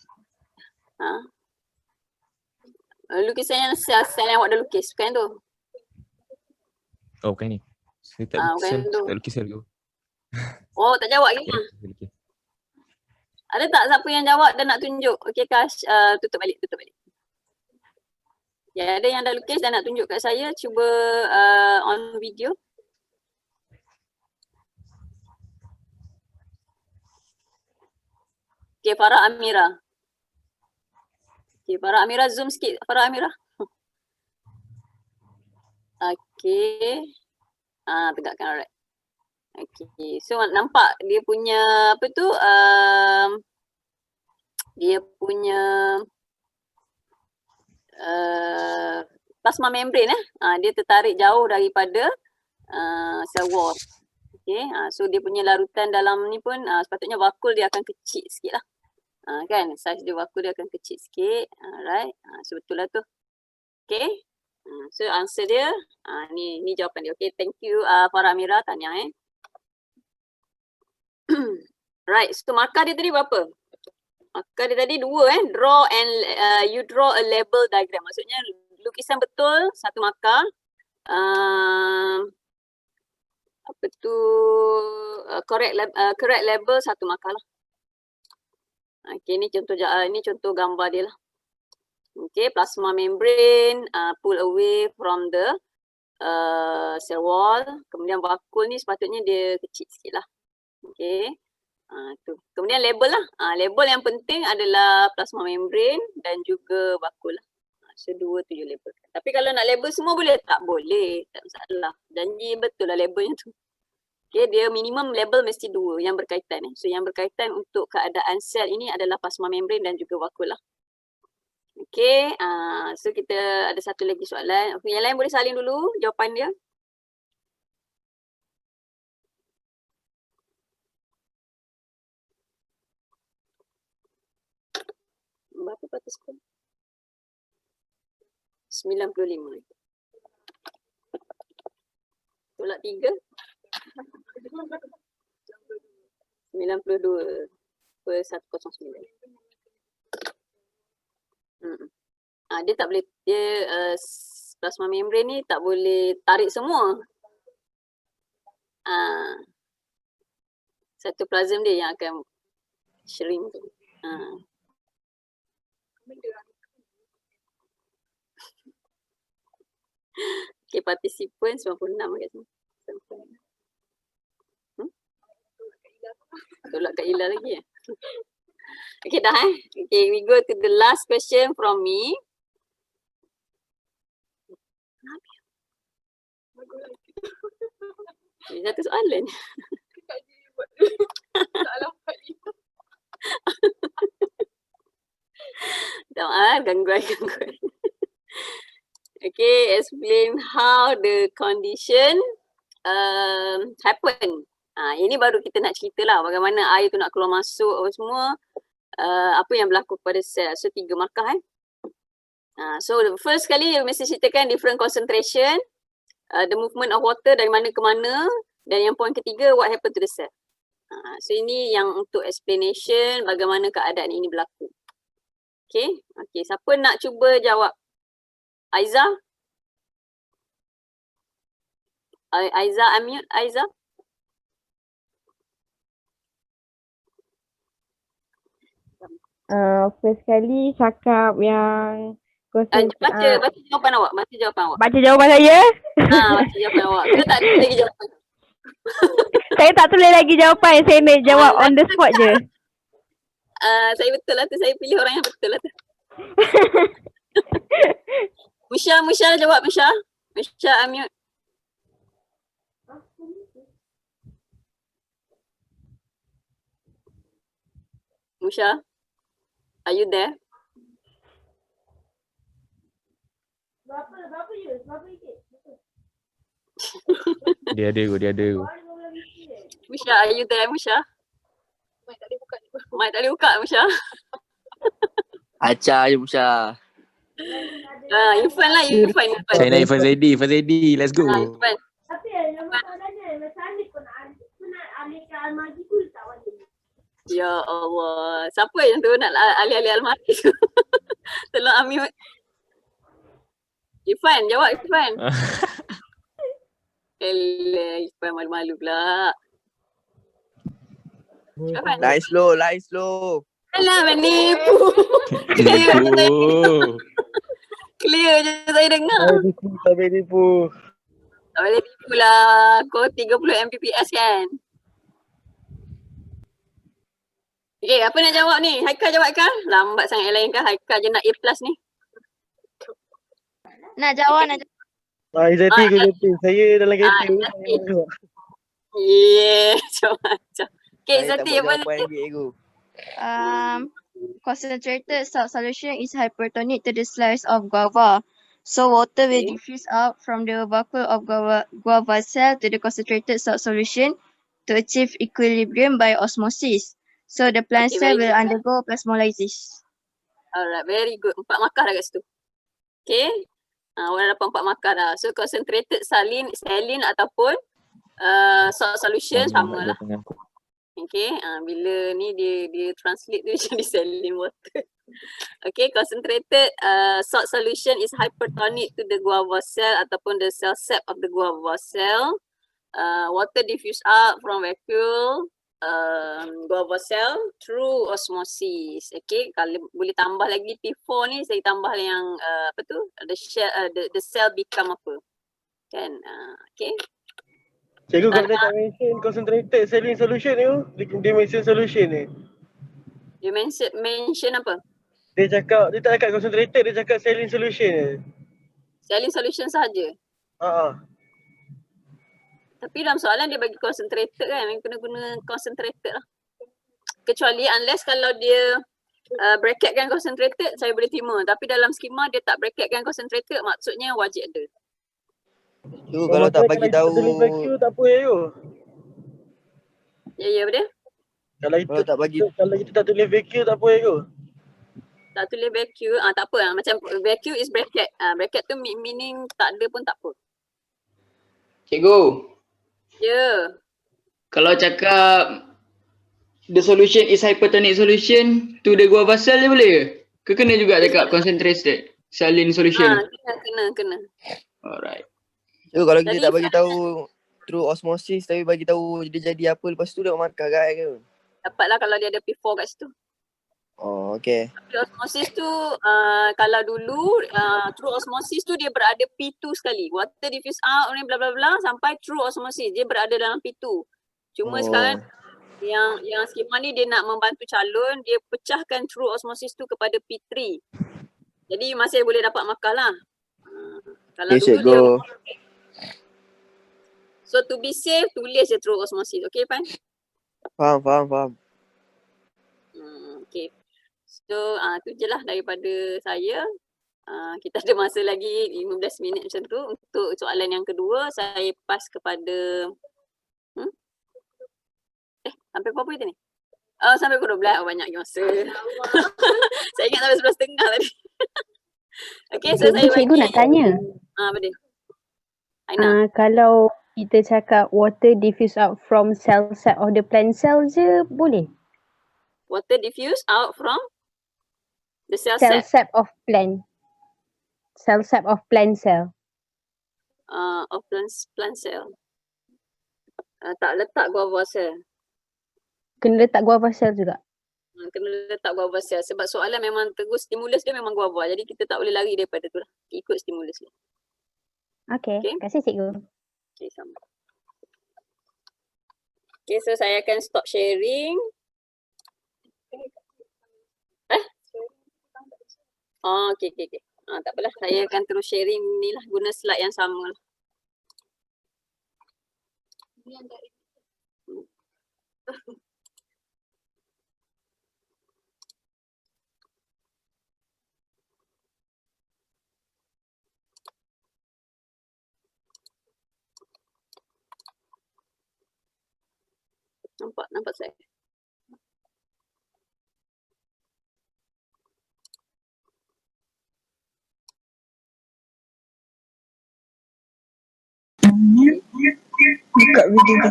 Lukisan yang sel yang awak dah lukis, bukan tu? Oh, bukan ni. Saya tak bukan lukis sel, tu. tak lukis sel tu. Oh, tak jawab lagi. Lukis. Ada tak siapa yang jawab dan nak tunjuk? Okay, Kash, tutup balik. Ya, ada yang dah lukis dan nak tunjuk kat saya, cuba on video. Okay, Farah Amira. Okay, Farah Amira, zoom sikit Farah Amira. Okay. Tegakkan, alright. Okay, so nampak dia punya apa tu, dia punya plasma membrane dia tertarik jauh daripada cell wall. Okay, so dia punya larutan dalam ni pun sepatutnya vakul dia akan kecil sikit lah. Kan, saiz dia vakul dia akan kecil sikit. Alright, so betul lah tu. Okay, so answer dia, ni jawapan dia. Okay, thank you Farah Amira, tanya Right, so markah dia tadi berapa? Markah dia tadi 2 draw and you draw a label diagram. Maksudnya lukisan betul 1 markah. Apa tu, correct label 1 markah lah. Okay, ni contoh gambar dia lah. Okay, plasma membrane pull away from the cell wall. Kemudian vakul ni sepatutnya dia kecil sikit lah. Okay, tu. Kemudian label lah. Label yang penting adalah plasma membrane dan juga vakul lah. So 2 tu je label. Tapi kalau nak label semua boleh? Tak boleh, tak masalah. Janji betul lah labelnya tu. Okay, dia minimum label mesti 2 yang berkaitan. So yang berkaitan untuk keadaan sel ini adalah plasma membrane dan juga vakul lah. Okay, so kita ada satu lagi soalan. Okay, yang lain boleh salin dulu jawapan dia. Berapa partisipant? 95. Tolak 3. 92 per 109. Dia tak boleh, plasma membrane ni tak boleh tarik semua. Satu plasm dia yang akan shrink tu. Okay, participant 96 kat sini. Tolak Kak Ila lagi ya. Okay, dah Okay, we go to the last question from me. Satu soalan. Gangguan. Okay, explain how the condition happen. Ini baru kita nak cerita lah bagaimana air tu nak keluar masuk apa semua. Apa yang berlaku pada sel. So 3 markah So first kali mesti ceritakan different concentration, the movement of water dari mana ke mana, dan yang point ketiga what happened to the cell. So ini yang untuk explanation bagaimana keadaan ini berlaku. Okay, siapa nak cuba jawab? Aiza? Aiza, unmute Aiza. First kali cakap yang Baca jawapan awak. baca jawapan saya. Baca jawapan awak. Kita tak ada lagi jawapan. Saya tak tulis lagi jawapan, saya nak jawab on the spot je. Saya betul lah tu. Saya pilih orang yang betul lah tu. Musya jawab Musya. Musya unmute. Musya, are you there? Berapa je? Dia ada aku. Musya, are you there Musya? Mic tak boleh buka Musya. Acah je Musya. Irfan lah, Irfan. Saya nak Irfan Zaidi. Let's go. Irfan. Tapi nama soalannya macam mana kau nak alihkan almari tu tak boleh. Ya Allah. Siapa yang tu nak alih-alih almari tu? Tolong unmute. Irfan, jawab Irfan. Elah, Irfan malu-malu pula. Irfan. Line slow. Alah, menipu. Clear je saya dengar. Tak boleh tipu. Tak boleh tipu lah. Kau 30 Mbps kan? Okay, apa nak jawab ni? Haikal jawab kan? Lambat sangat yang lain kan? Haikal je nak A+ ni. Nak jawab. Izzati ke Izzati? Saya dalam kereta. Yeah, macam-macam. Okay, Izzati apa lagi? Concentrated salt solution is hypertonic to the slice of guava. So water will diffuse out from the vacuole of guava cell to the concentrated salt solution to achieve equilibrium by osmosis. So the plant cell will undergo plasmolysis. Alright, very good. 4 markah dah kat situ. Okay. Awak dah dapat 4 markah dah. So concentrated saline ataupun salt solution sama lah. Okay, bila ni dia translate tu jadi saline water. Okay, concentrated salt solution is hypertonic to the guava cell ataupun the cell sap of the guava cell. Water diffuse out from vacuole guava cell through osmosis. Okay, kalau boleh tambah lagi P4 ni, saya tambah yang apa tu? The cell become apa? Kan? Okay. Cikgu kalau dia tak mention concentrated saline solution ni, dia mention solution ni. Dia mention apa? Dia tak cakap concentrated, dia cakap saline solution je. Saline solution sahaja. Tapi dalam soalan dia bagi concentrated kan, yang kena guna concentrated lah. Kecuali unless kalau dia bracketkan concentrated, saya boleh terima. Tapi dalam skema dia tak bracketkan concentrated, maksudnya wajib ada. Tu kalau tak bagi tahu tak apa ya. Ya, apa dia? Kalau kita tak tulis vacuum tak apa ya. Tak tulis vacuum, tak apa. Macam vacuum is bracket. Bracket tu meaning tak ada pun tak apa. Cikgu, Ya. kalau cakap the solution is hypertonic solution to the guava cell je boleh ke? Kena juga cakap concentrated saline solution? Kena. Alright. So kalau kita tak bagi tahu through osmosis tapi bagi tahu dia jadi apa lepas tu dapat markah kan ke? Dapatlah kalau dia ada P4 kat situ. Oh, okay. Tapi osmosis tu kalau dulu through osmosis tu dia berada P2 sekali. Water diffuse out ni bla bla bla sampai through osmosis dia berada dalam P2. Cuma sekarang yang skema ni dia nak membantu calon, dia pecahkan through osmosis tu kepada P3. Jadi masih boleh dapat markah lah. Kalau Okay, dulu dia cikgu. so to be safe tulis je through osmosis. Okay Pan? Faham. Okay. So tu je lah daripada saya. Kita ada masa lagi 15 minit macam tu. Untuk soalan yang kedua saya pass kepada sampai berapa kita ni? Sampai pukul 12. Banyak lagi masa. Saya ingat sampai 11.30 tadi. Okay, so saya bagi. Cikgu nak tanya. Apa dia? Aina. Kalau kita cakap water diffuse out from cell sap of the plant cell je boleh? Water diffuse out from the cell Cell sap sap of plant. Cell sap of plant cell. of plant cell. Tak letak guava cell. Kena letak guava cell juga. Kena letak guava cell sebab soalan memang terus stimulus dia memang guava. Jadi kita tak boleh lari daripada tu lah. Ikut stimulus dia. Okay. Okay. Terima kasih cikgu. Okay, sama. Okay, so saya akan stop sharing. Okay. Tak apalah, saya akan terus sharing ni lah, guna slide yang sama lah. Nampak saya? Buka video kita.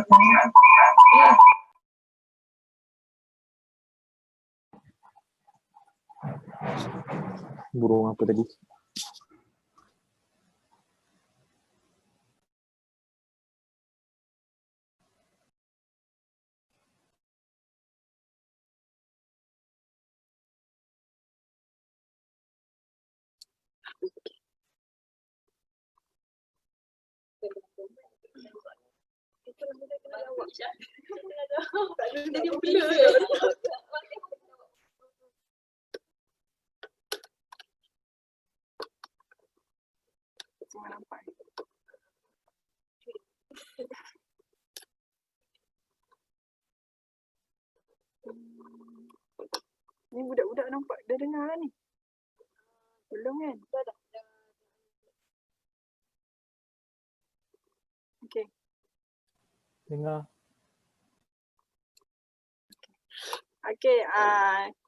Burung apa tadi? Ni budak-budak nampak dah dengar ni. Belum kan? Dah. Okay. Dengar. Okay,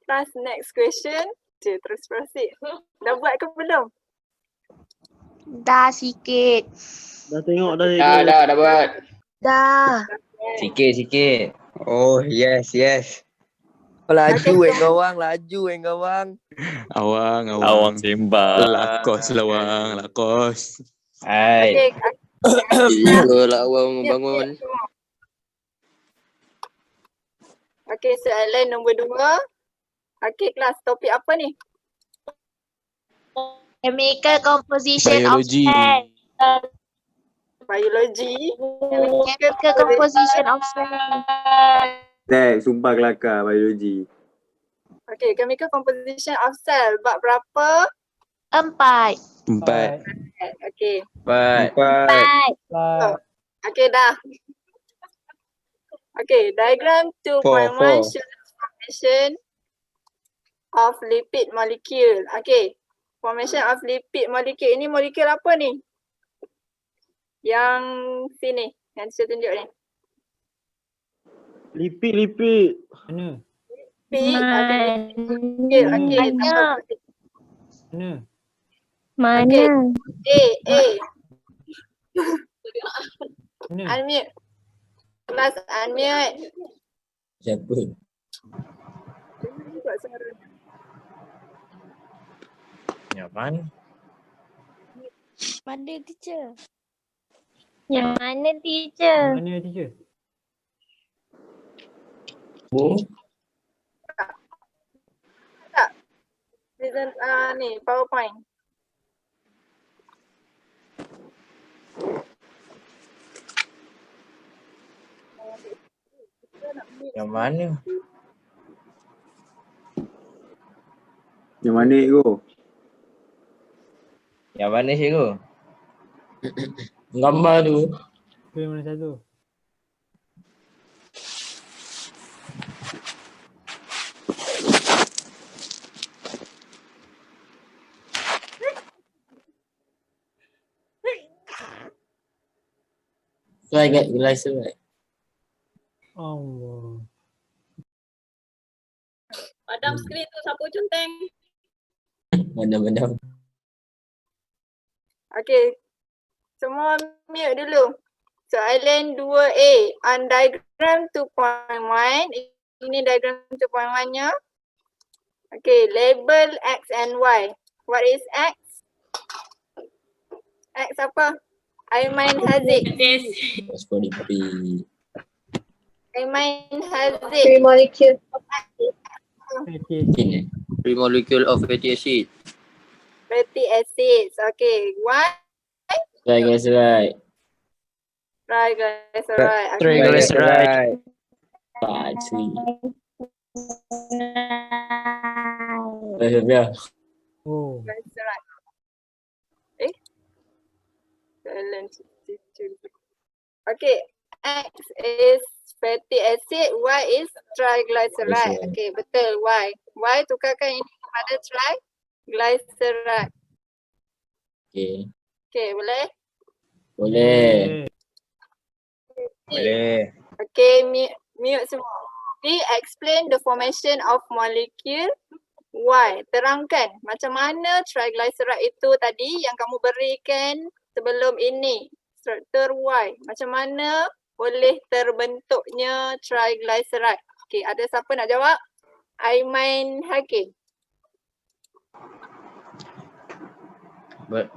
class next question. Terus proceed. Dah buat ke belum? Dah sikit. Dah tengok dah. Dah buat. Dah. Sikit. Oh, yes. Laju gawang. Awang sembang. Lakos lawang, lakos. Hai. Iyalah awang bangun. Okay, soalan nombor 2. Okay, kelas topik apa ni? Chemical composition Biology. of cell. Biology. Chemical composition of cell. Sumpah kelakar biologi. Okay, chemical composition of cell. Bab berapa? 4. 4. Okay. 4. Okay, dah. Okay, diagram 2.1 shows formation of lipid molecule. Okay, formation of lipid molecule. Ini molekul apa ni? Yang sini, yang saya tunjuk ni. Lipid. Mana? Lipid, ada lipid. Okay, Mana? A. Mana? Unmute. Kelas unmute. Siapa? Buat suara. Yang mana? Mana teacher? Yang mana teacher? Mana teacher? Oh, Present ni PowerPoint. yang mana? Yang mana cikgu? Yang mana cikgu? Gambar tu. Pilih mana satu? Triglyceride. Allah. Padam skrin tu, siapa conteng? Madam. Okay, semua mute dulu. Soalan 2A, on diagram 2.1, ini diagram 2.1-nya. Okay, label X and Y. What is X? X apa? Aiman Haziq. Phospholipid. Aiman Free Haziq. molecule. Free molecule of fatty acid. Fatty acids. Okay, Y. Triglyceride. Triglyceride. Okay. Triglyceride. Patri. Ya. Oh. Triglyceride. Okay, X is fatty acid, Y is triglyceride. Okay, betul. Y. Y tukarkan ini kepada triglyceride. Okay. Okay, boleh? Boleh. Boleh. Okay, mute semua. We explain the formation of molecule Y. Terangkan macam mana triglyceride itu tadi yang kamu berikan sebelum ini. Struktur Y. Macam mana boleh terbentuknya triglyceride. Okay, ada siapa nak jawab? Aiman Hakim.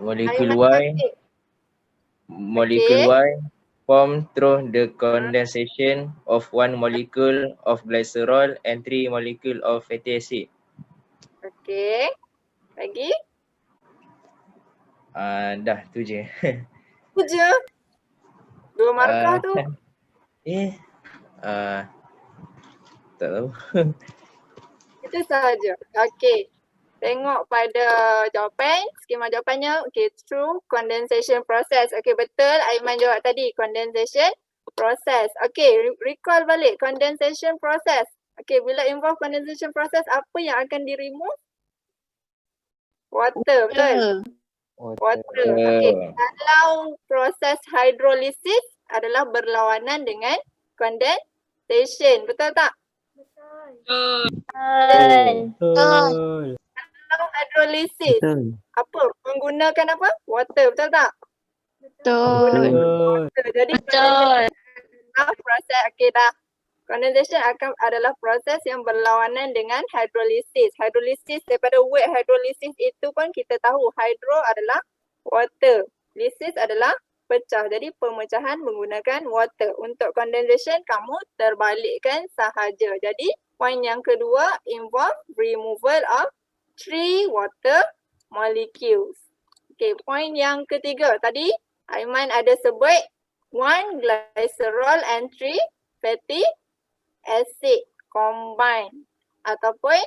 Molecule Aiman Y, Hakim. molecule Y form through the condensation of one molecule of glycerol and 3 molecule of fatty acid. Okay. Lagi? Dah tu je. Tu je. 2 markah tu. Tak tahu. Itu sahaja. Okay. Tengok pada jawapan, skema jawapannya. Okay, through condensation process. Okay, betul Aiman jawab tadi, condensation process. Okay, recall balik condensation process. Okay, bila involve condensation process, apa yang akan di-remove? Water, betul? Water. Okay, kalau proses hydrolysis adalah berlawanan dengan condensation, betul tak? Betul. Kalau hydrolysis, apa? Menggunakan apa? Water, betul tak? Betul. Water. Jadi proses, okay dah. Condensation adalah proses yang berlawanan dengan hydrolysis. Hydrolysis daripada word hydrolysis itu pun kita tahu hydro adalah water. Lysis adalah pecah. Jadi pemecahan menggunakan water. Untuk condensation kamu terbalikkan sahaja. Jadi poin yang kedua involve removal of 3 water molecules. Okay, poin yang ketiga tadi Aiman ada sebut 1 glycerol and 3 fatty acid combine ataupun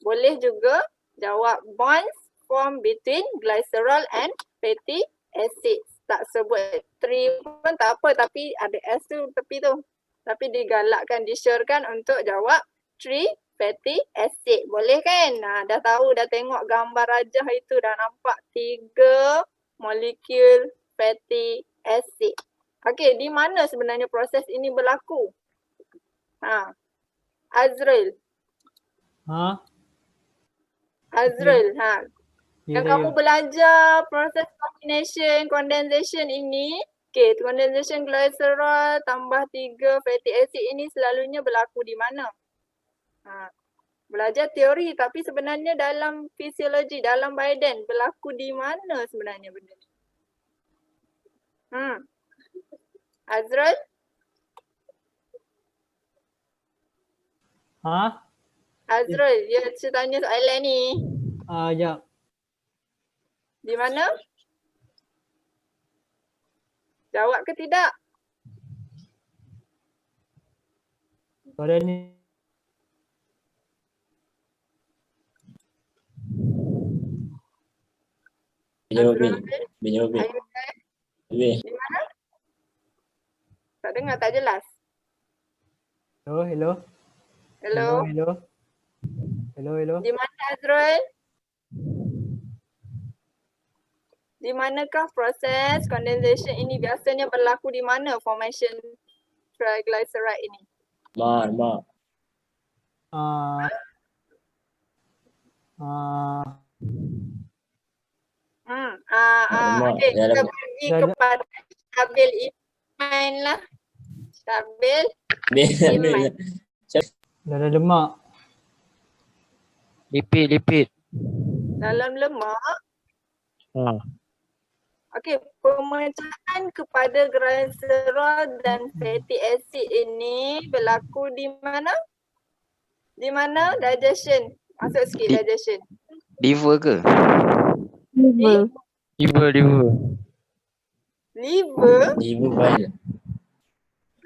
boleh juga jawab bonds form between glycerol and fatty acid. Tak sebut 3 pun tak apa tapi ada S tu tepi tu. Tapi digalakkan, disyorkan untuk jawab 3 fatty acid. Boleh kan? Nah, dah tahu, dah tengok gambar rajah itu, dah nampak 3 molekul fatty acid. Okey, di mana sebenarnya proses ini berlaku? Azrul. Azrul, yang kamu belajar proses combination, condensation ini, okay, condensation glycerol tambah 3 fatty acid ini selalunya berlaku di mana? Belajar teori tapi sebenarnya dalam fisiologi, dalam badan berlaku di mana sebenarnya benda ni? Azrul? Azrul, ya tanya soalan ni. Sekejap. Di mana? Jawab ke tidak? Soalan ni. Jawab. Are you there? Boleh. Di mana? Tak dengar, tak jelas. Hello, hello. Hello. Hello. Hello, hello. Di mana Azrul? Di manakah proses condensation ini biasanya berlaku di mana formation triglyceride ini? Mak. Ah, Mak. Okay, kita Dalam pergi kepada Syabil Iman lah. Syabil Iman. dalam lemak. Lipid. Dalam lemak. Ha. Okey, pemecahan kepada glycerol dan fatty acid ini berlaku di mana? Di mana digestion? Masuk sikit digestion. Liver ke? Liver. Liver. Liver? Liver banyak.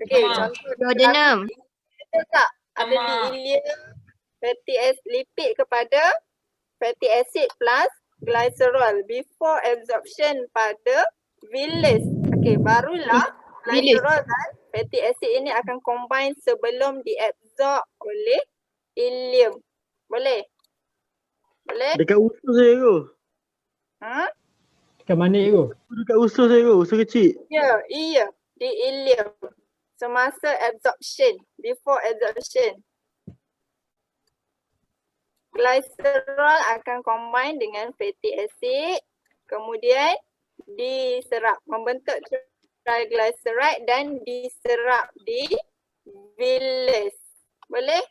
Okey, contoh Duodenum. ada tak? Ada di ileum fatty acid lipid kepada fatty acid plus glycerol before absorption pada villus. Okey, barulah glycerol dan fatty acid ini akan combine sebelum diabsorb oleh ileum. Boleh? Boleh? Dekat usus saya tu. Ha? Dekat mana tu? Dekat usus saya tu, usus kecil. Ya, iya. Di ileum. Semasa absorption, before absorption. Glycerol akan combine dengan fatty acid, kemudian diserap, membentuk triglyceride dan diserap di villus. Boleh?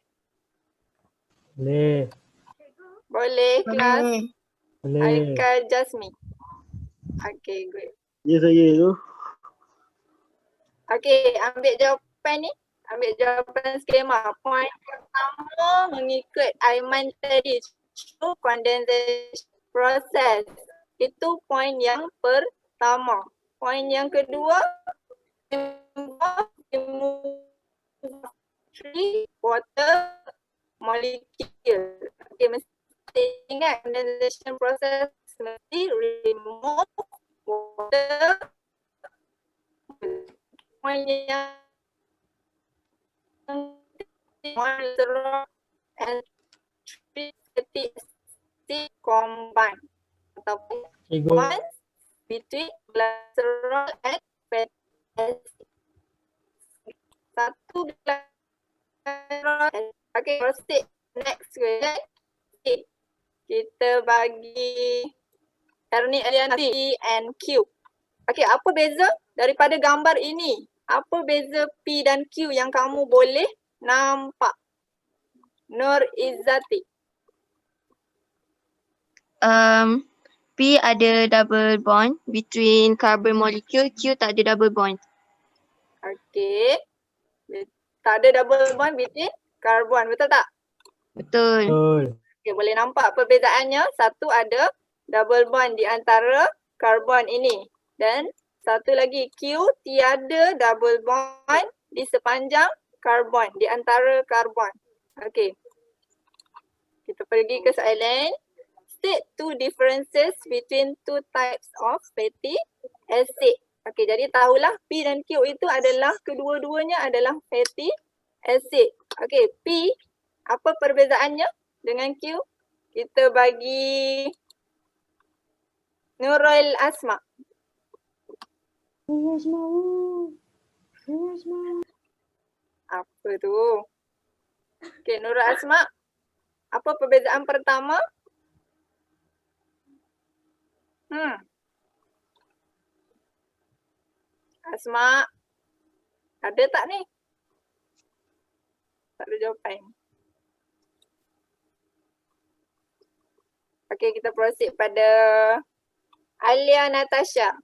Boleh. Boleh kelas Boleh. Haikal Jasmine. Okay, good. Ya saya tu. Okay, ambil jawapan ni. Ambil jawapan skema. Poin pertama mengikut Aiman tadi, true condensation process. Itu poin yang pertama. Poin yang kedua, water molecule. Okay, mesti ingat condensation process mesti remove water. Poin yang and fatty acid combine ataupun bonds between glycerol and fatty acid. Satu glycerol. Okay, proceed next question. Okay. Kita bagi Ernie, Eliana, P and Q. Okay, apa beza daripada gambar ini? Apa beza P dan Q yang kamu boleh nampak? Nur Izzati. P ada double bond between carbon molecule, Q tak ada double bond. Okay. Tak ada double bond between carbon, betul tak? Betul. Okay, boleh nampak perbezaannya. Satu ada double bond di antara carbon ini. Dan satu lagi Q tiada double bond di sepanjang karbon, di antara karbon. Okay. Kita pergi ke soalan. State two differences between two types of fatty acid. Okay, jadi tahulah P dan Q itu adalah, kedua-duanya adalah fatty acid. Okay, P, apa perbezaannya dengan Q? Kita bagi Nurul Asma. Apa tu? Okay, Nurul Asma. Apa perbezaan pertama? Asma. Ada tak ni? Tak ada jawapan. Okay, kita proceed pada Alia Natasha.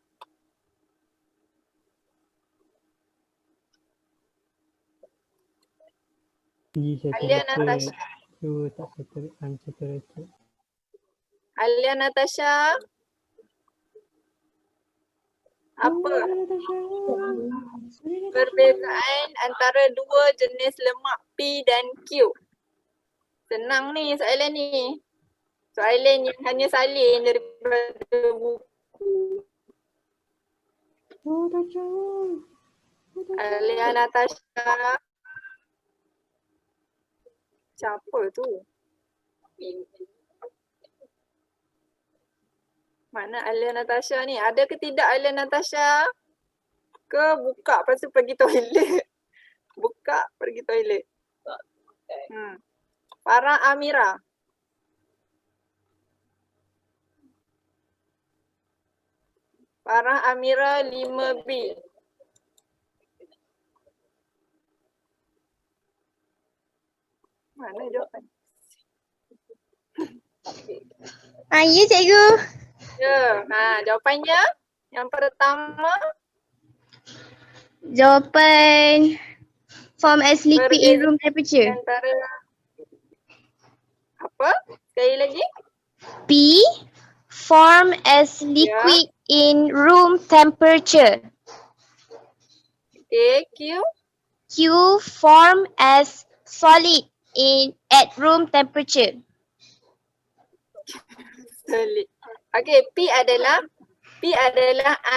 Alia Natasha. Q tak unsaturated. Alia Natasha. Apa perbezaan antara dua jenis lemak P dan Q? Senang ni soalan ni. Soalan yang hanya salin daripada buku. Alia Natasha. Siapa tu? Mana Alia Natasha ni? Ada ke tidak Alia Natasha? Ke buka lepas tu pergi toilet? Buka pergi toilet. Farah Amira. Farah Amira 5B. Mana jawapan? Ya cikgu. Ya, jawapannya yang pertama Jawapan form as liquid in room temperature. antara apa? Sekali lagi. P form as liquid in room temperature. Okay, Q. Q form as solid at room temperature. Solid. Okay, P adalah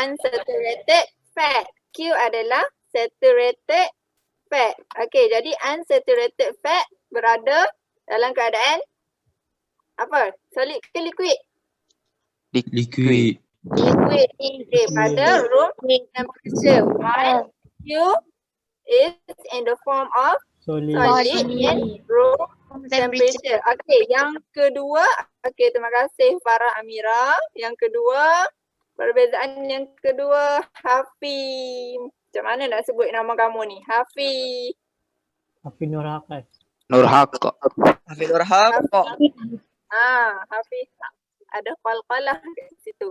unsaturated fat. Q adalah saturated fat. Okay, jadi unsaturated fat berada dalam keadaan apa? Solid ke liquid? Liquid. Liquid. Okay, pada room temperature. While Q is in the form of solid in room temperature. Okay, yang kedua. Okay, terima kasih Farah Amira. Yang kedua, perbezaan yang kedua, Hafi. Macam mana nak sebut nama kamu ni? Hafi. Hafi Nur Haqqas. Nur Haqqas. Hafiz Nur Haqqas. Hafi. Ada qalqalah kat situ.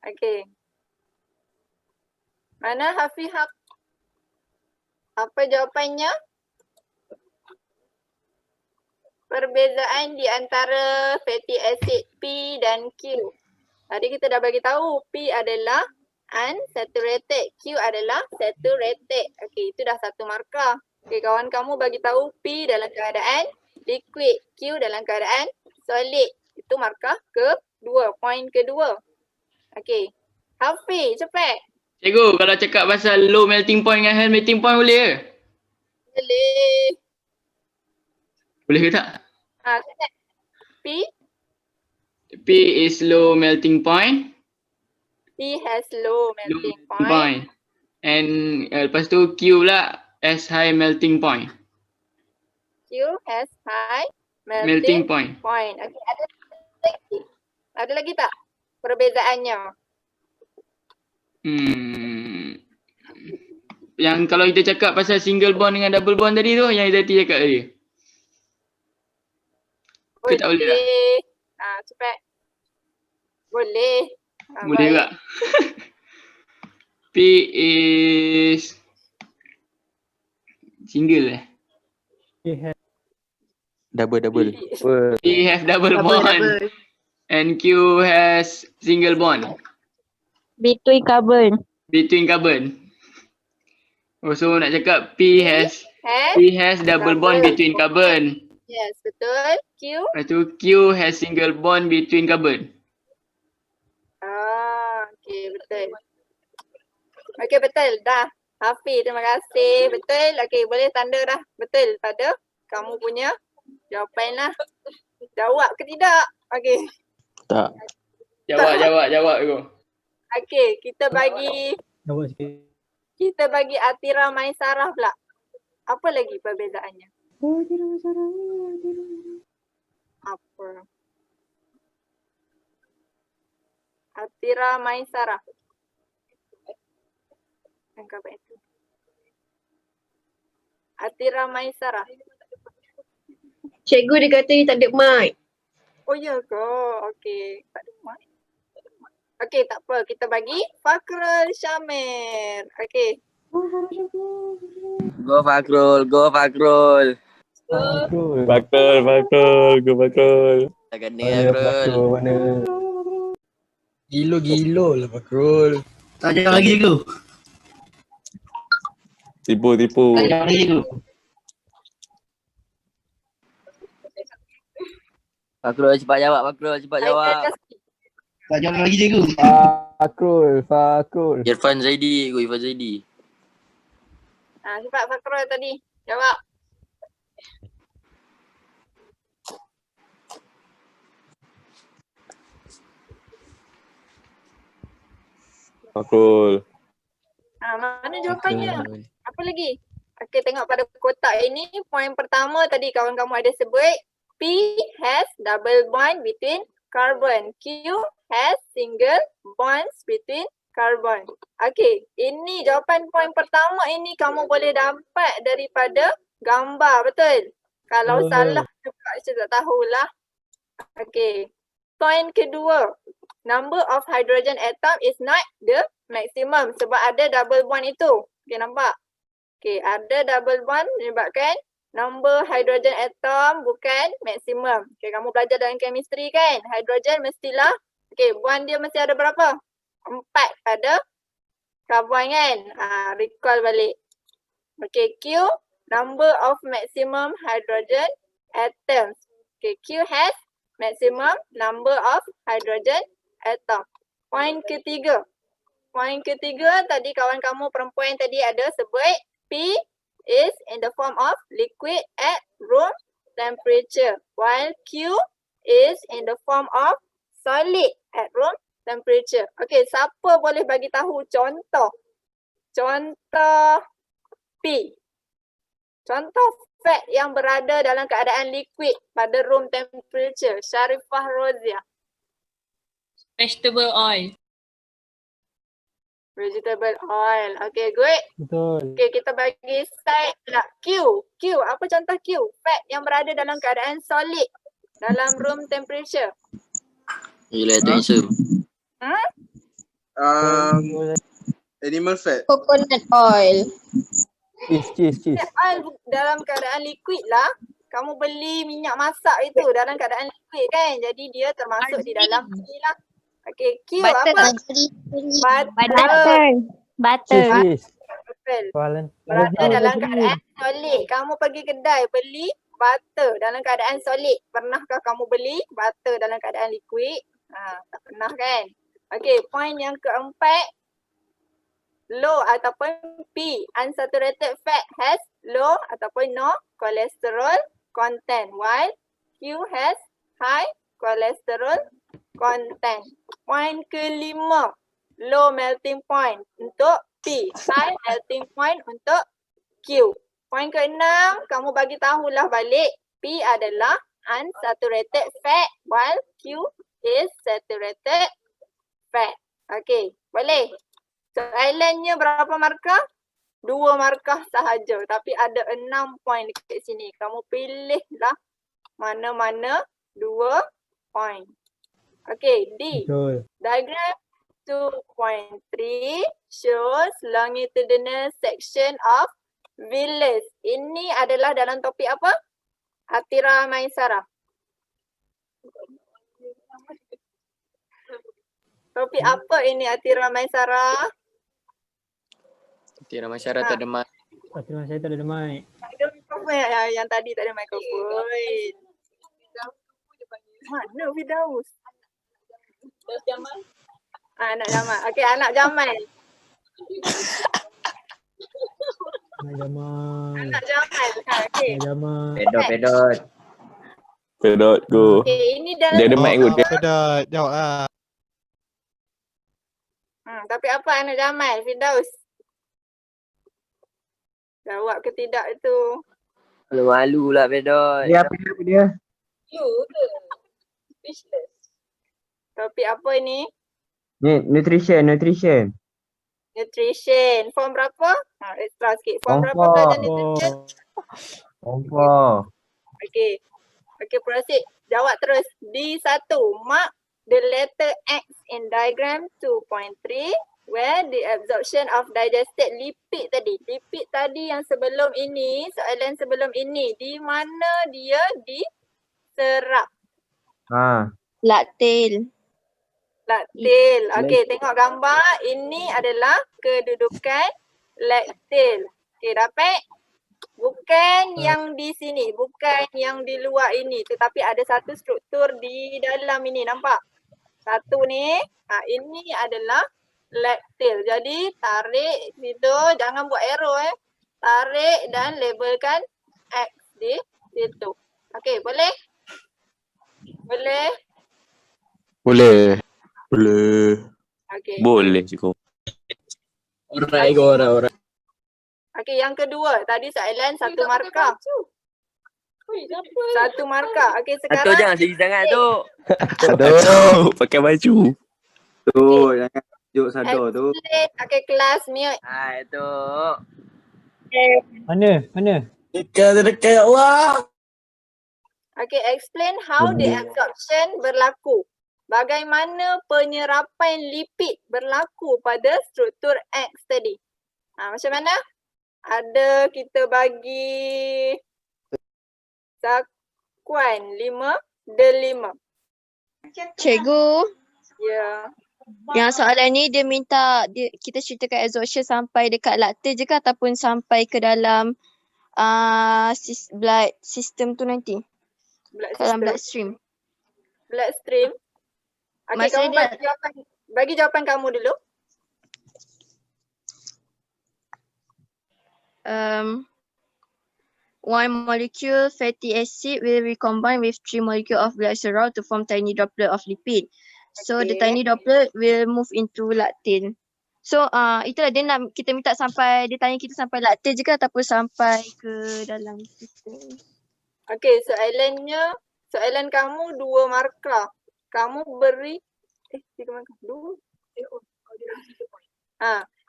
Okay. Mana Hafi Haq? Apa jawapannya? Perbezaan di antara fatty acid P dan Q. Tadi kita dah bagi tahu P adalah unsaturated, Q adalah saturated. Okey, itu dah satu markah. Okey, kawan kamu bagi tahu P dalam keadaan liquid, Q dalam keadaan solid. Itu markah kedua, poin kedua. Okey. Hafiz, cepat. Cikgu, kalau cakap pasal low melting point dengan high melting point boleh ke? Boleh. Boleh ke tak? Cepat. P. P is low melting point. P has low melting point. And lepas tu Q pula as high melting point. Q has high Melting point. Okay, ada lagi? Ada lagi tak perbezaannya? Yang kalau kita cakap pasal single bond dengan double bond tadi tu, yang Izzati cakap tadi. Ke tak boleh tak? Cepat. Boleh. Boleh juga. P is single Double. P have double bond. And Q has single bond. Between carbon. So nak cakap P has double bond between carbon. Yes, betul. Q. Lepas tu Q has single bond between carbon. Okay, betul. Okay, betul. Dah. Hafiz, terima kasih. Betul. Okay, boleh tanda dah. Betul pada kamu punya jawapan lah. Jawab ke tidak? Okay. Tak. Jawab tu. Okay, kita bagi Jawab sikit. kita bagi Atira Maisarah pula. Apa lagi perbezaannya? Apa? Atira Maisarah. Angkat itu. Atira Maisarah. Cikgu dia kata dia tak ada mic. Oh ya ke? Okey. Tak ada mic. Okey, tak apa. Kita bagi Fakrul Syamir. Okey. Go Fakrul. Bakul. Tak kena Fakrul. Mana? Gilo lah Fakrul. Tak jangan lagi cikgu. Tipu. Jangan lagi cikgu. Fakrul cepat jawab. Tak jangan lagi cikgu. Fakrul. Irfan Zaidi, go Irfan Zaidi. Cepat Fakrul tadi. Jawab. Fakrul. Mana jawapannya? Apa lagi? Okey, tengok pada kotak ini. Poin pertama tadi kawan kamu ada sebut. P has double bond between carbon. Q has single bonds between carbon. Okey, ini jawapan poin pertama ini kamu boleh dapat daripada gambar, betul? Kalau salah juga saya tak tahulah. Okey. Poin kedua. Number of hydrogen atom is not the maximum sebab ada double bond itu. Okey, nampak? Okey, ada double bond menyebabkan number hydrogen atom bukan maksimum. Okey, kamu belajar dalam chemistry kan? Hydrogen mestilah, okey, bond dia mesti ada berapa? 4 pada karbon kan? Recall balik. Okey, Q, number of maximum hydrogen atoms. Okey, Q has maximum number of hydrogen atom. Poin ketiga. Poin ketiga tadi kawan kamu perempuan tadi ada sebut P is in the form of liquid at room temperature while Q is in the form of solid at room temperature. Okey, siapa boleh bagi tahu contoh? Contoh P. Contoh fat yang berada dalam keadaan liquid pada room temperature. Sharifah Rozia. Vegetable oil. Vegetable oil. Okay, good. Betul. Okay, kita bagi side pula. Q. Q. Apa contoh Q? Fat yang berada dalam keadaan solid dalam room temperature. Gila tu answer. Animal fat. Coconut oil. Cheese. Oil dalam keadaan liquid lah. Kamu beli minyak masak itu dalam keadaan liquid kan. Jadi dia termasuk di dalam ni lah. Okay, Q apa? Butter. Betul. Berada dalam keadaan solid. Kamu pergi kedai beli butter dalam keadaan solid. Pernahkah kamu beli butter dalam keadaan liquid? Tak pernah kan? Okay, poin yang keempat. Low ataupun P. Unsaturated fat has low ataupun no cholesterol content while Q has high cholesterol content. Poin kelima. Low melting point untuk P. High melting point untuk Q. Poin keenam, kamu bagi tahulah balik P adalah unsaturated fat while Q is saturated fat. Okay, boleh? Soalannya berapa markah? 2 markah sahaja. Tapi ada 6 poin dekat sini. Kamu pilihlah mana-mana 2 poin. Okay, D. Betul. Diagram 2.3 shows longitudinal section of village. Ini adalah dalam topik apa? Atira Maisara. Topik apa ini Atira Maisara? Tira masyarakat ada mic. Terima saya tak ada mic. Ada mikrofon yang tadi tak ada mikrofon. Mana Firdaus? Anak Jamal. Okey, anak Jamal. Anak Jamal. Okey. Pedot go. Okey, ini dalam Dia ada mic go. Pedot, jawab lah. Tapi apa anak Jamal? Firdaus. Jawab ke tidak itu? Malu lah Pedot. Dia apa dia? You ke? Speechless. Topik apa ini? Nutrition. Nutrition. Form berapa? Extra sikit. Form berapa belajar nutrition? Form 4. Okey. Okey, proceed. Jawab terus. D1. Mark the letter X in diagram 2.3 where the absorption of digested lipid tadi. Lipid tadi yang sebelum ini, soalan sebelum ini, di mana dia diserap? Laktil. Laktil. Okey, tengok gambar. Ini adalah kedudukan laktil. Okey, dapat? Bukan yang di sini, bukan yang di luar ini, tetapi ada satu struktur di dalam ini, nampak? Satu ni, ini adalah lactil. Jadi tarik situ, jangan buat arrow Tarik dan labelkan X di situ. Okey, boleh? Boleh? Boleh. Okey. Boleh cukup. Alright, go orang. Okey, yang kedua. Tadi soalan satu markah. Satu markah. Okey, sekarang. Atuk jangan sedih sangat tu. Aduh, pakai baju. Tu, jangan tunjuk sadar tu. Okey, kelas mute. Hai tu. Mana? Dekat ya Allah. Okay, explain how the absorption berlaku. Bagaimana penyerapan lipid berlaku pada struktur X tadi. Macam mana? Ada kita bagi sakuan 5/5. Cikgu, Ya. yang soalan ni dia minta kita ceritakan absorption sampai dekat laktil je ke ataupun sampai ke dalam blood system tu nanti? Dalam bloodstream. Bloodstream. Okay, kamu bagi jawapan kamu dulu. One molecule fatty acid will recombine with 3 molecule of glycerol to form tiny droplet of lipid. So the tiny droplet will move into lactil. So itulah dia nak kita minta sampai, dia tanya kita sampai lactil je ke ataupun sampai ke dalam sistem. Okay, soalan kamu 2 markah. Kamu beri 3 markah.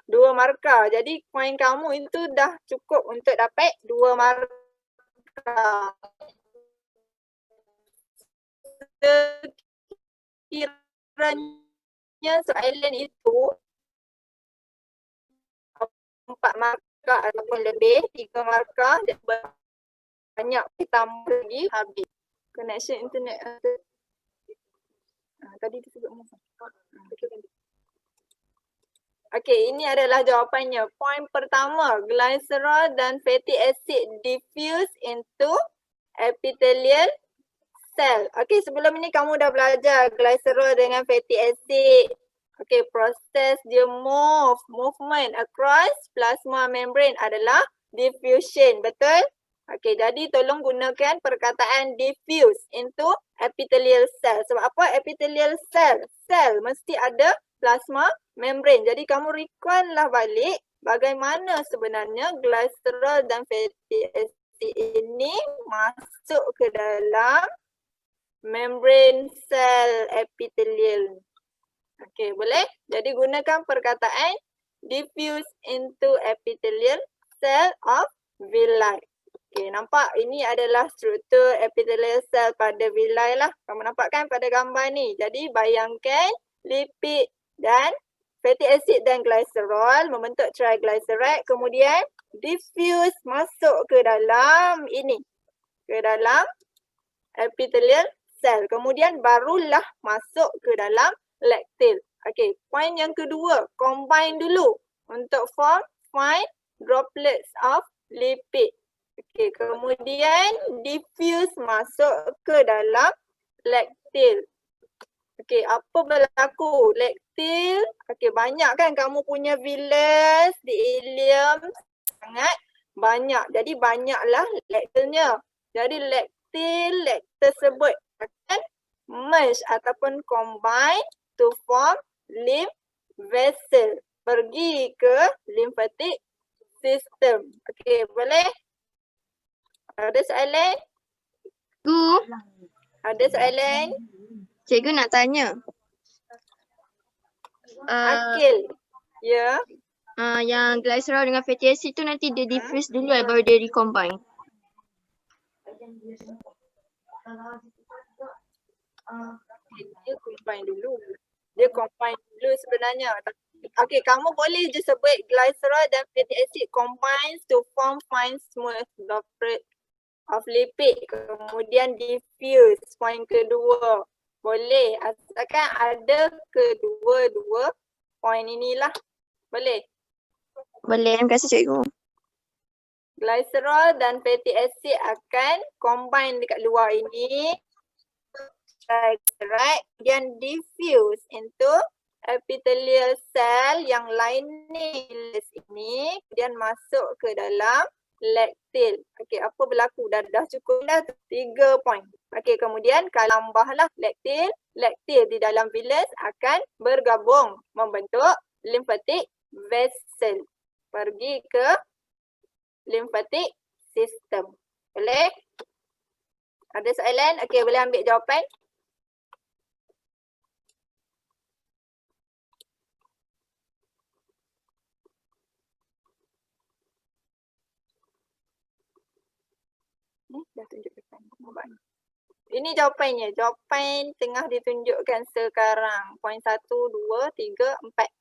2 markah. Jadi poin kamu itu dah cukup untuk dapat 2 markah. Sekiranya soalan itu 4 markah ataupun lebih, 3 markah dan banyak tambah lagi habis. Connection internet tadi tu sebut masa. Okey, ini adalah jawapannya. Poin pertama, glycerol dan fatty acid diffuse into epithelial cell. Okey, sebelum ini kamu dah belajar glycerol dengan fatty acid. Okey, proses dia movement across plasma membrane adalah diffusion, betul? Okey, jadi tolong gunakan perkataan diffuse into epithelial cell. Sebab apa epithelial cell? Cell mesti ada plasma membrane. Jadi kamu recall lah balik bagaimana sebenarnya glycerol dan fatty acid ini masuk ke dalam membrane cell epithelial. Okey, boleh? Jadi gunakan perkataan diffuse into epithelial cell of villi. Okey, nampak ini adalah struktur epithelial cell pada villi lah. Kamu nampak kan pada gambar ni. Jadi bayangkan lipid dan fatty acid dan glycerol membentuk triglyceride, kemudian diffuse masuk ke dalam ini. Ke dalam epithelial cell. Kemudian barulah masuk ke dalam lactil. Okey, poin yang kedua, combine dulu untuk form fine droplets of lipid. Okey, kemudian diffuse masuk ke dalam lactil. Okey, apa berlaku? Lactil, okey, banyak kan kamu punya villus di ileum sangat banyak. Jadi banyaklah lactilnya. Jadi lactil tersebut akan merge ataupun combine to form lymph vessel. Pergi ke lymphatic system. Okey, boleh? Ada soalan? Ada soalan? Cikgu nak tanya. Akil. Ya. Yang glycerol dengan fatty acid tu nanti dia diffuse dulu baru dia recombine. Dia combine dulu. Dia combine dulu sebenarnya. Okey, kamu boleh je sebut glycerol dan fatty acid combines to form fine smooth droplet of lipid. Kemudian diffuse. Poin kedua. Boleh. Asalkan ada kedua-dua poin inilah. Boleh? Boleh, terima kasih cikgu. Glycerol dan fatty acid akan combine dekat luar ini. triglyceride, kemudian diffuse into epithelial cell yang lining ini, kemudian masuk ke dalam laktil. Okey, apa berlaku? Dah cukup dah 3 poin. Okey, kemudian kalau tambahlah laktil di dalam villus akan bergabung membentuk lymphatic vessel. Pergi ke lymphatic system. Boleh? Ada soalan? Okey, boleh ambil jawapan? Dah tunjuk depan. Ini jawapannya. Jawapan tengah ditunjukkan sekarang. Poin 1, 2, 3, 4.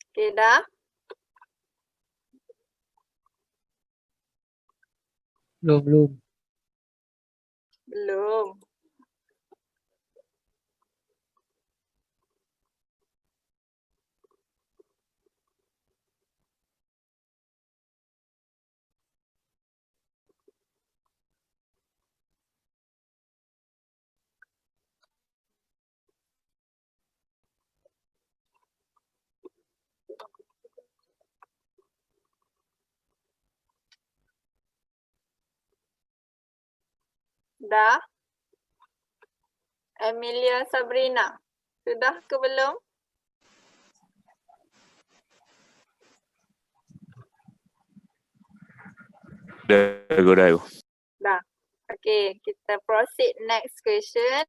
Okey, dah? Belum. Belum. Dah? Emilia Sabrina. Sudah ke belum? Dah. Dah. Okay, kita proceed next question.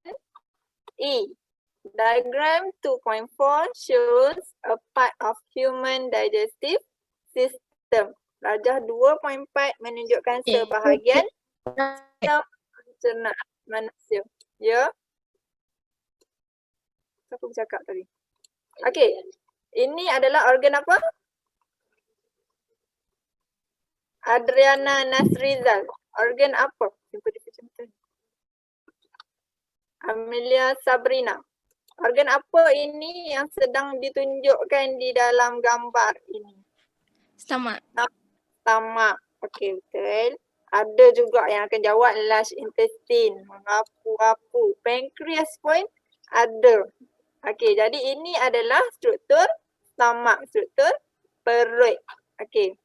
E. Diagram 2.4 shows a part of human digestive system. Rajah 2.4 menunjukkan sebahagian pencernaan manusia. Ya? Siapa bercakap tadi? Okay. Ini adalah organ apa? Adriana Nasrizal. Organ apa? Amelia Sabrina. Organ apa ini yang sedang ditunjukkan di dalam gambar ini? Stomach. Stomach. Okey, betul. Ada juga yang akan jawab large intestine, mengapu-apu. Pancreas pun ada. Okey, jadi ini adalah struktur stomach, struktur perut. Okey.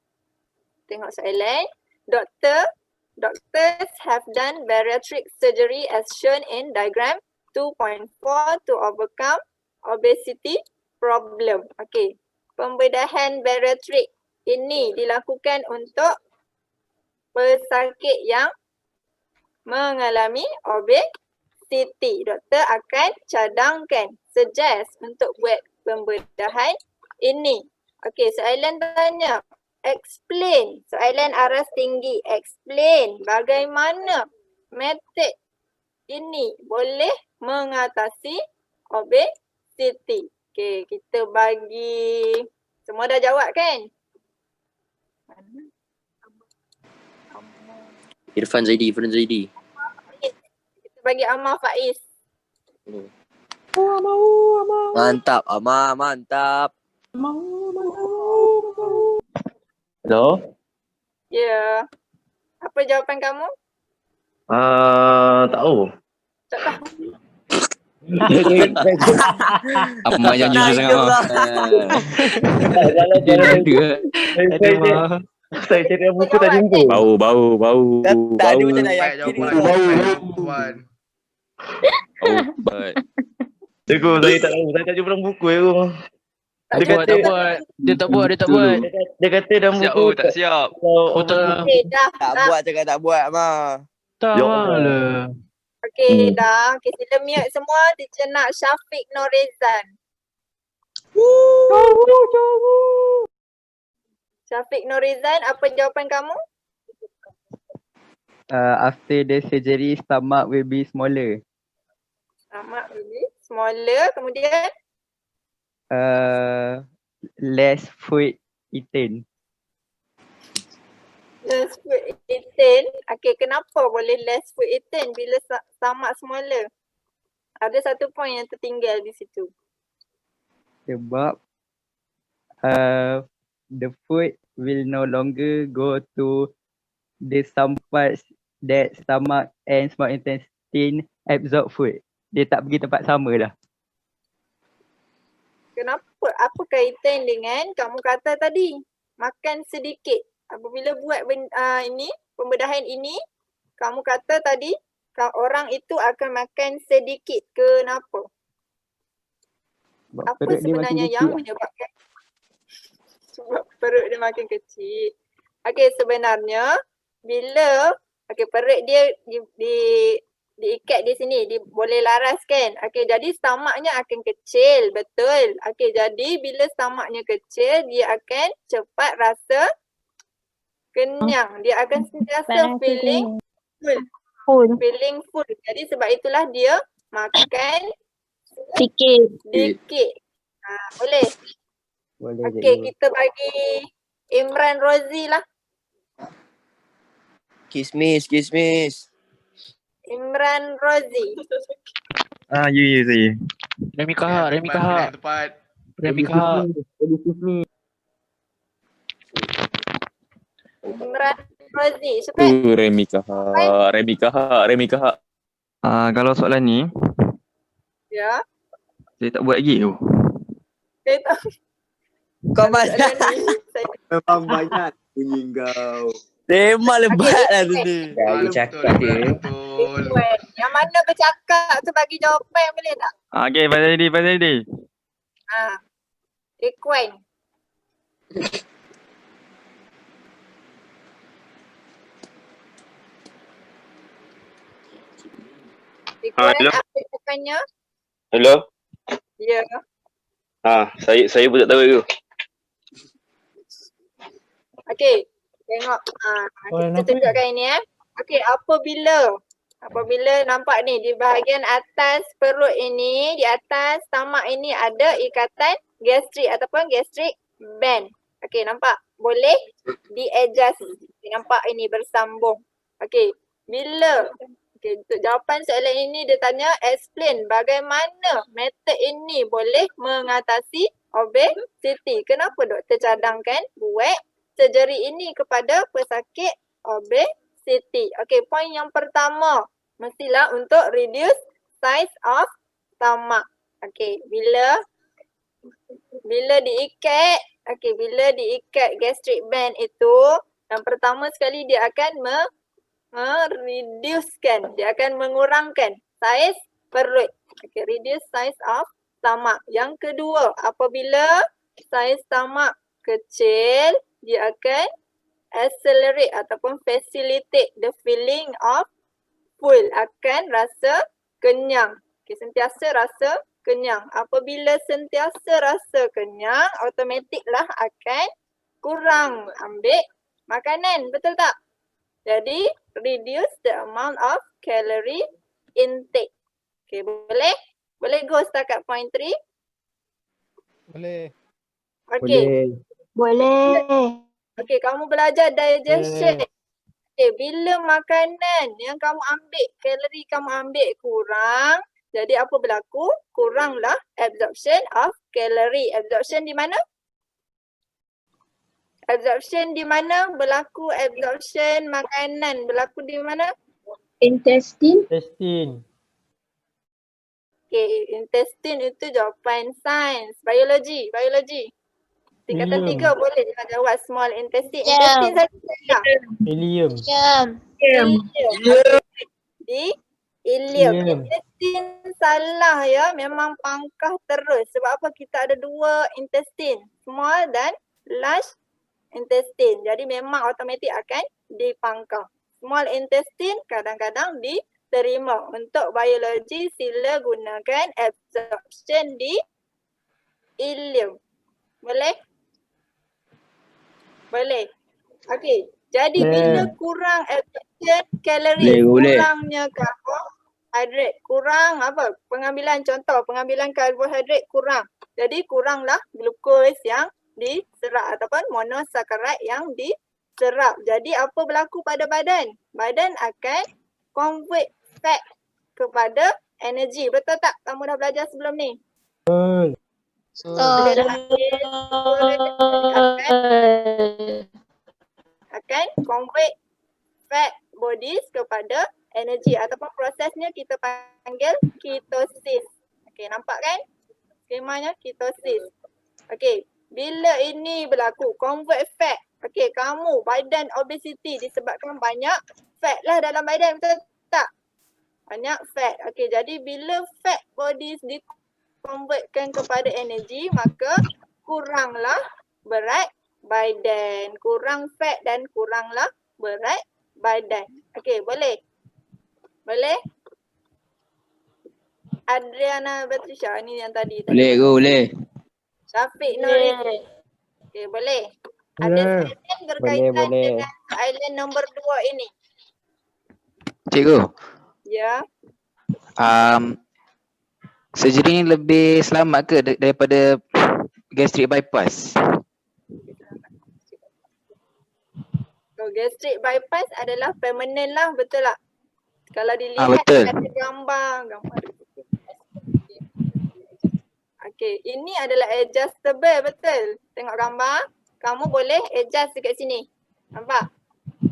Tengok soalan. Doctors have done bariatric surgery as shown in diagram 2.4 to overcome obesity problem. Okey. Pembedahan bariatrik ini dilakukan untuk pesakit yang mengalami obesity. Doktor akan cadangkan, suggest untuk buat pembedahan ini. Okey, soalan tanya. Explain. Soalan aras tinggi. Explain bagaimana metod ini boleh mengatasi obesity. Okey, kita bagi. Semua dah jawab kan? Irfan Zaidi. Kita bagi Amar Faiz. Mantap, Amar, mantap. Hello? Ya. Apa jawapan kamu? Tak tahu. Tak tahu. Apa macam jujur sangat mah. Saya cari buku tak jumpa. Bau. Tadi macam nak yakin. Cikgu, saya tak tahu. Saya tak jumpa dalam buku ya. Dia tak buat. Dia kata dalam buku tak siap. Okey, dah. Cakap tak buat, Amar. Tak lah. Okey, dah. Okey, sila mute semua. Teacher nak Syafiq Norizan. Syafiq Norizan, apa jawapan kamu? After the surgery, stomach will be smaller. Stomach will be smaller. Kemudian? Less food eaten. less food eaten. Okay, kenapa boleh less food eaten bila stomach smaller? Ada satu point yang tertinggal di situ. Sebab the food will no longer go to the some parts that stomach and small intestine absorb food. Dia tak pergi tempat sama lah. Kenapa? Apa kaitan dengan kamu kata tadi? Makan sedikit. Apabila buat ini, pembedahan ini, kamu kata tadi orang itu akan makan sedikit. Kenapa? Sebab Apa perut dia makin sebenarnya kecil yang lah. menyebabkan? Sebab perut dia makin kecil. Okey, sebenarnya bila perut dia diikat di sini, boleh laras kan? Okey, jadi stomachnya akan kecil, betul. Okey, jadi bila stomachnya kecil, dia akan cepat rasa kenyang. Dia akan sentiasa feeling full. Feeling full. Jadi sebab itulah dia makan Sikit. sedikit. Boleh? Boleh Okey, cikgu. kita bagi Imran Rozi lah. Kismis. Imran Rozi. Ya saya. Remi Kahak. Remi Kahak. Imran Rozi. Cepat. Remi Kahak. Kalau soalan ni, Ya. saya tak buat lagi tu. Saya tak. Kau banyak. Soalan ni, saya Memang banyak bunyi kau. Tembak lebat lah tu ni. Dari cakap dia. request. Yang mana bercakap tu bagi jawapan boleh tak? Okay, Fazali. Request. Request hello? apa bukannya? Hello? Ya. Saya pun tak tahu tu. Okey. Tengok. Kita tunjukkan ini Okey, apabila nampak ni di bahagian atas perut ini, di atas stomach ini ada ikatan gastrik ataupun gastric band. Okey, nampak? Boleh di-adjust. Nampak ini bersambung. Okey, untuk jawapan soalan ini dia tanya explain bagaimana metod ini boleh mengatasi obesiti. Kenapa doktor cadangkan buat surgery ini kepada pesakit obesiti? Okey, poin yang pertama mestilah untuk reduce size of stomach. Okey, bila diikat gastric band itu, yang pertama sekali dia akan mereducekan, dia akan mengurangkan saiz perut. Okay, reduce size of stomach. Yang kedua, apabila saiz stomach kecil, dia akan accelerate ataupun facilitate the feeling of full, akan rasa kenyang. Okay, sentiasa rasa kenyang. Apabila sentiasa rasa kenyang, automatiklah akan kurang ambil makanan, betul tak? Jadi, reduce the amount of calorie intake. Okay, boleh? Boleh go setakat point 3? Boleh. Okay. Boleh. Okay, kamu belajar digestion. Okay, bila makanan yang kamu ambil, kalori kamu ambil kurang, jadi apa berlaku? Kuranglah absorption of calorie. Absorption di mana? Absorption di mana? Berlaku absorption makanan. Berlaku di mana? Intestine. Okay, intestine itu jawapan sains. Biologi. Tingkatan 3 boleh jangan jawab small intestine. Intestine saja saja. Helium. Di ileum. Intestine salah ya. Memang pangkah terus. Sebab apa? Kita ada 2 intestine. Small dan large intestine. Jadi memang automatik akan dipangkah. Small intestine kadang-kadang diterima. Untuk biologi sila gunakan absorption di ileum. Boleh? Boleh. Okey. Jadi bila kurang absorption kalori, kurangnya karbohidrat, kurang apa? Pengambilan karbohidrat kurang. Jadi kuranglah glukos yang diserap ataupun monosaccharide yang serap. Jadi apa berlaku pada badan? Badan akan convert fat kepada energi. Betul tak? Kamu dah belajar sebelum ni? Betul. Dia dah akan convert fat bodies kepada energi ataupun prosesnya kita panggil ketosis. Okey, nampak kan? Skemanya ketosis. Okey, bila ini berlaku, convert fat. Okey, kamu badan obesity disebabkan banyak fat lah dalam badan, betul tak? Banyak fat. Okey, jadi bila fat bodies dikonvertkan kepada energi, maka kuranglah berat badan. Kurang fat dan kuranglah berat badan. Okey, boleh? Boleh? Adriana Patricia ni yang tadi. Boleh go, boleh. Syafiq Nuri. Okey, boleh. Ada soalan berkaitan dengan soalan nombor 2 ini? Cikgu, Ya. surgery ni lebih selamat ke daripada gastric bypass? So, gastric bypass adalah permanent lah, betul tak? Kalau dilihat betul. ada gambar. Okey, ini adalah adjustable, betul. Tengok gambar, kamu boleh adjust dekat sini. Nampak?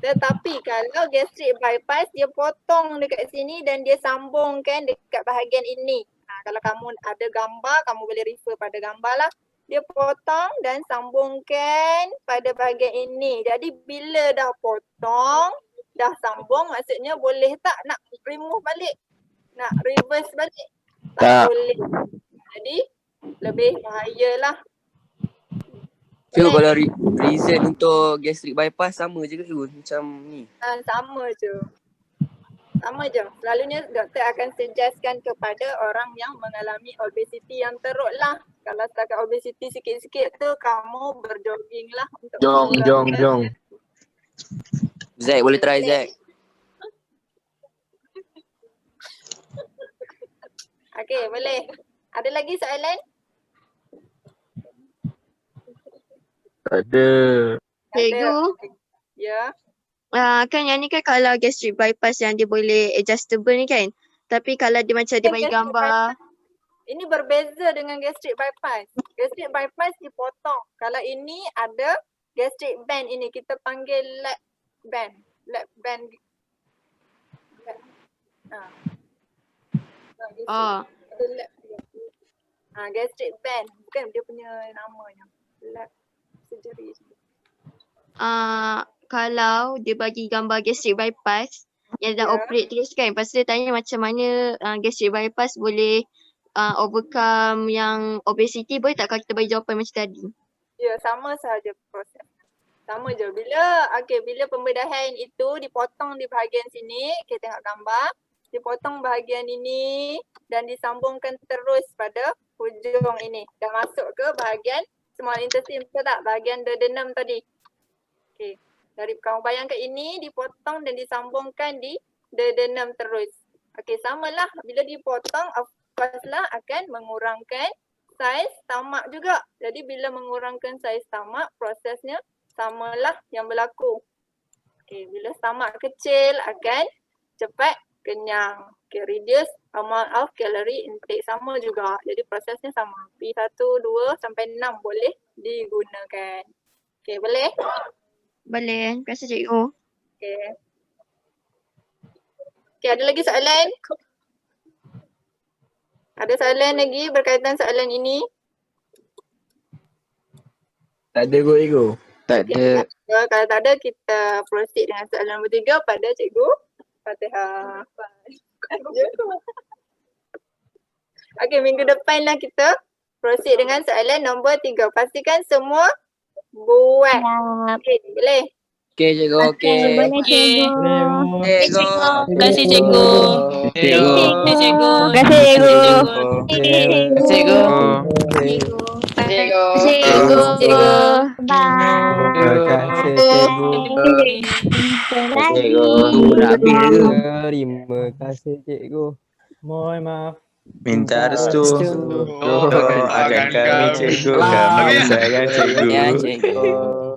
Tetapi kalau gastric bypass, dia potong dekat sini dan dia sambungkan dekat bahagian ini. Kalau kamu ada gambar, kamu boleh refer pada gambar lah. Dia potong dan sambungkan pada bahagian ini. Jadi bila dah potong, dah sambung, maksudnya boleh tak nak remove balik? Nak reverse balik? Tak boleh. Jadi lebih bahayalah. Cikgu, kalau reason untuk gastric bypass sama je ke cikgu? Macam ni? Sama je. Sama je. Selalunya doktor akan suggestkan kepada orang yang mengalami obesity yang teruk lah. Kalau setakat obesity sikit-sikit tu, kamu berjogging lah untuk Jom. Zack, boleh try Zack. Okey, boleh. Ada lagi soalan? Ada. Cikgu, Ya. kan yang ni kan kalau gastric bypass yang dia boleh adjustable ni kan. Tapi kalau dia macam dia bagi gambar. Ini berbeza dengan gastric bypass. Gastric bypass dipotong. Kalau ini ada gastric band ini, kita panggil lap band. Lap band. Ada lap. Gastric band. Bukan dia punya namanya. Lap surgery. Kalau dia bagi gambar gastric bypass yang dah operate terus kan. Lepas tu dia tanya macam mana gastric bypass boleh overcome yang obesity. Boleh tak kalau kita bagi jawapan macam tadi? Ya, sama sahaja proses. Sama je. Bila pembedahan itu dipotong di bahagian sini, kita tengok gambar, dipotong bahagian ini dan disambungkan terus pada hujung ini. Dah masuk ke bahagian small intestine, betul tak? Bahagian duodenum tadi. Okey. Dari kamu bayangkan ini dipotong dan disambungkan di duodenum terus. Okey, samalah bila dipotong of course lah akan mengurangkan saiz stomach juga. Jadi bila mengurangkan saiz stomach, prosesnya samalah yang berlaku. Okey, bila stomach kecil akan cepat kenyang. Okay, reduce amount of calorie intake, sama juga. Jadi prosesnya sama. P1, 2 sampai 6 boleh digunakan. Okay, boleh? Boleh. Terima kasih cikgu. Okay. Okay, ada lagi soalan? Ada soalan lagi berkaitan soalan ini? Tak ada kot cikgu. Tak ada. Kalau tak ada, kita proceed dengan soalan nombor 3 pada cikgu Fatihah. Okey, minggu depan lah kita proceed dengan soalan nombor 3. Pastikan semua buat. Okey, boleh? Okey cikgu, okey. Boleh cikgu. Cikgu. Terima kasih cikgu. Cikgu. Terima kasih cikgu. Terima kasih cikgu. Cikgu. Cikgu. Bye. Terima kasih cikgu. Cikgu. Terima kasih cikgu. Mohon maaf. Minta restu. Doakan kami cikgu. Kami sayang cikgu. Ya cikgu.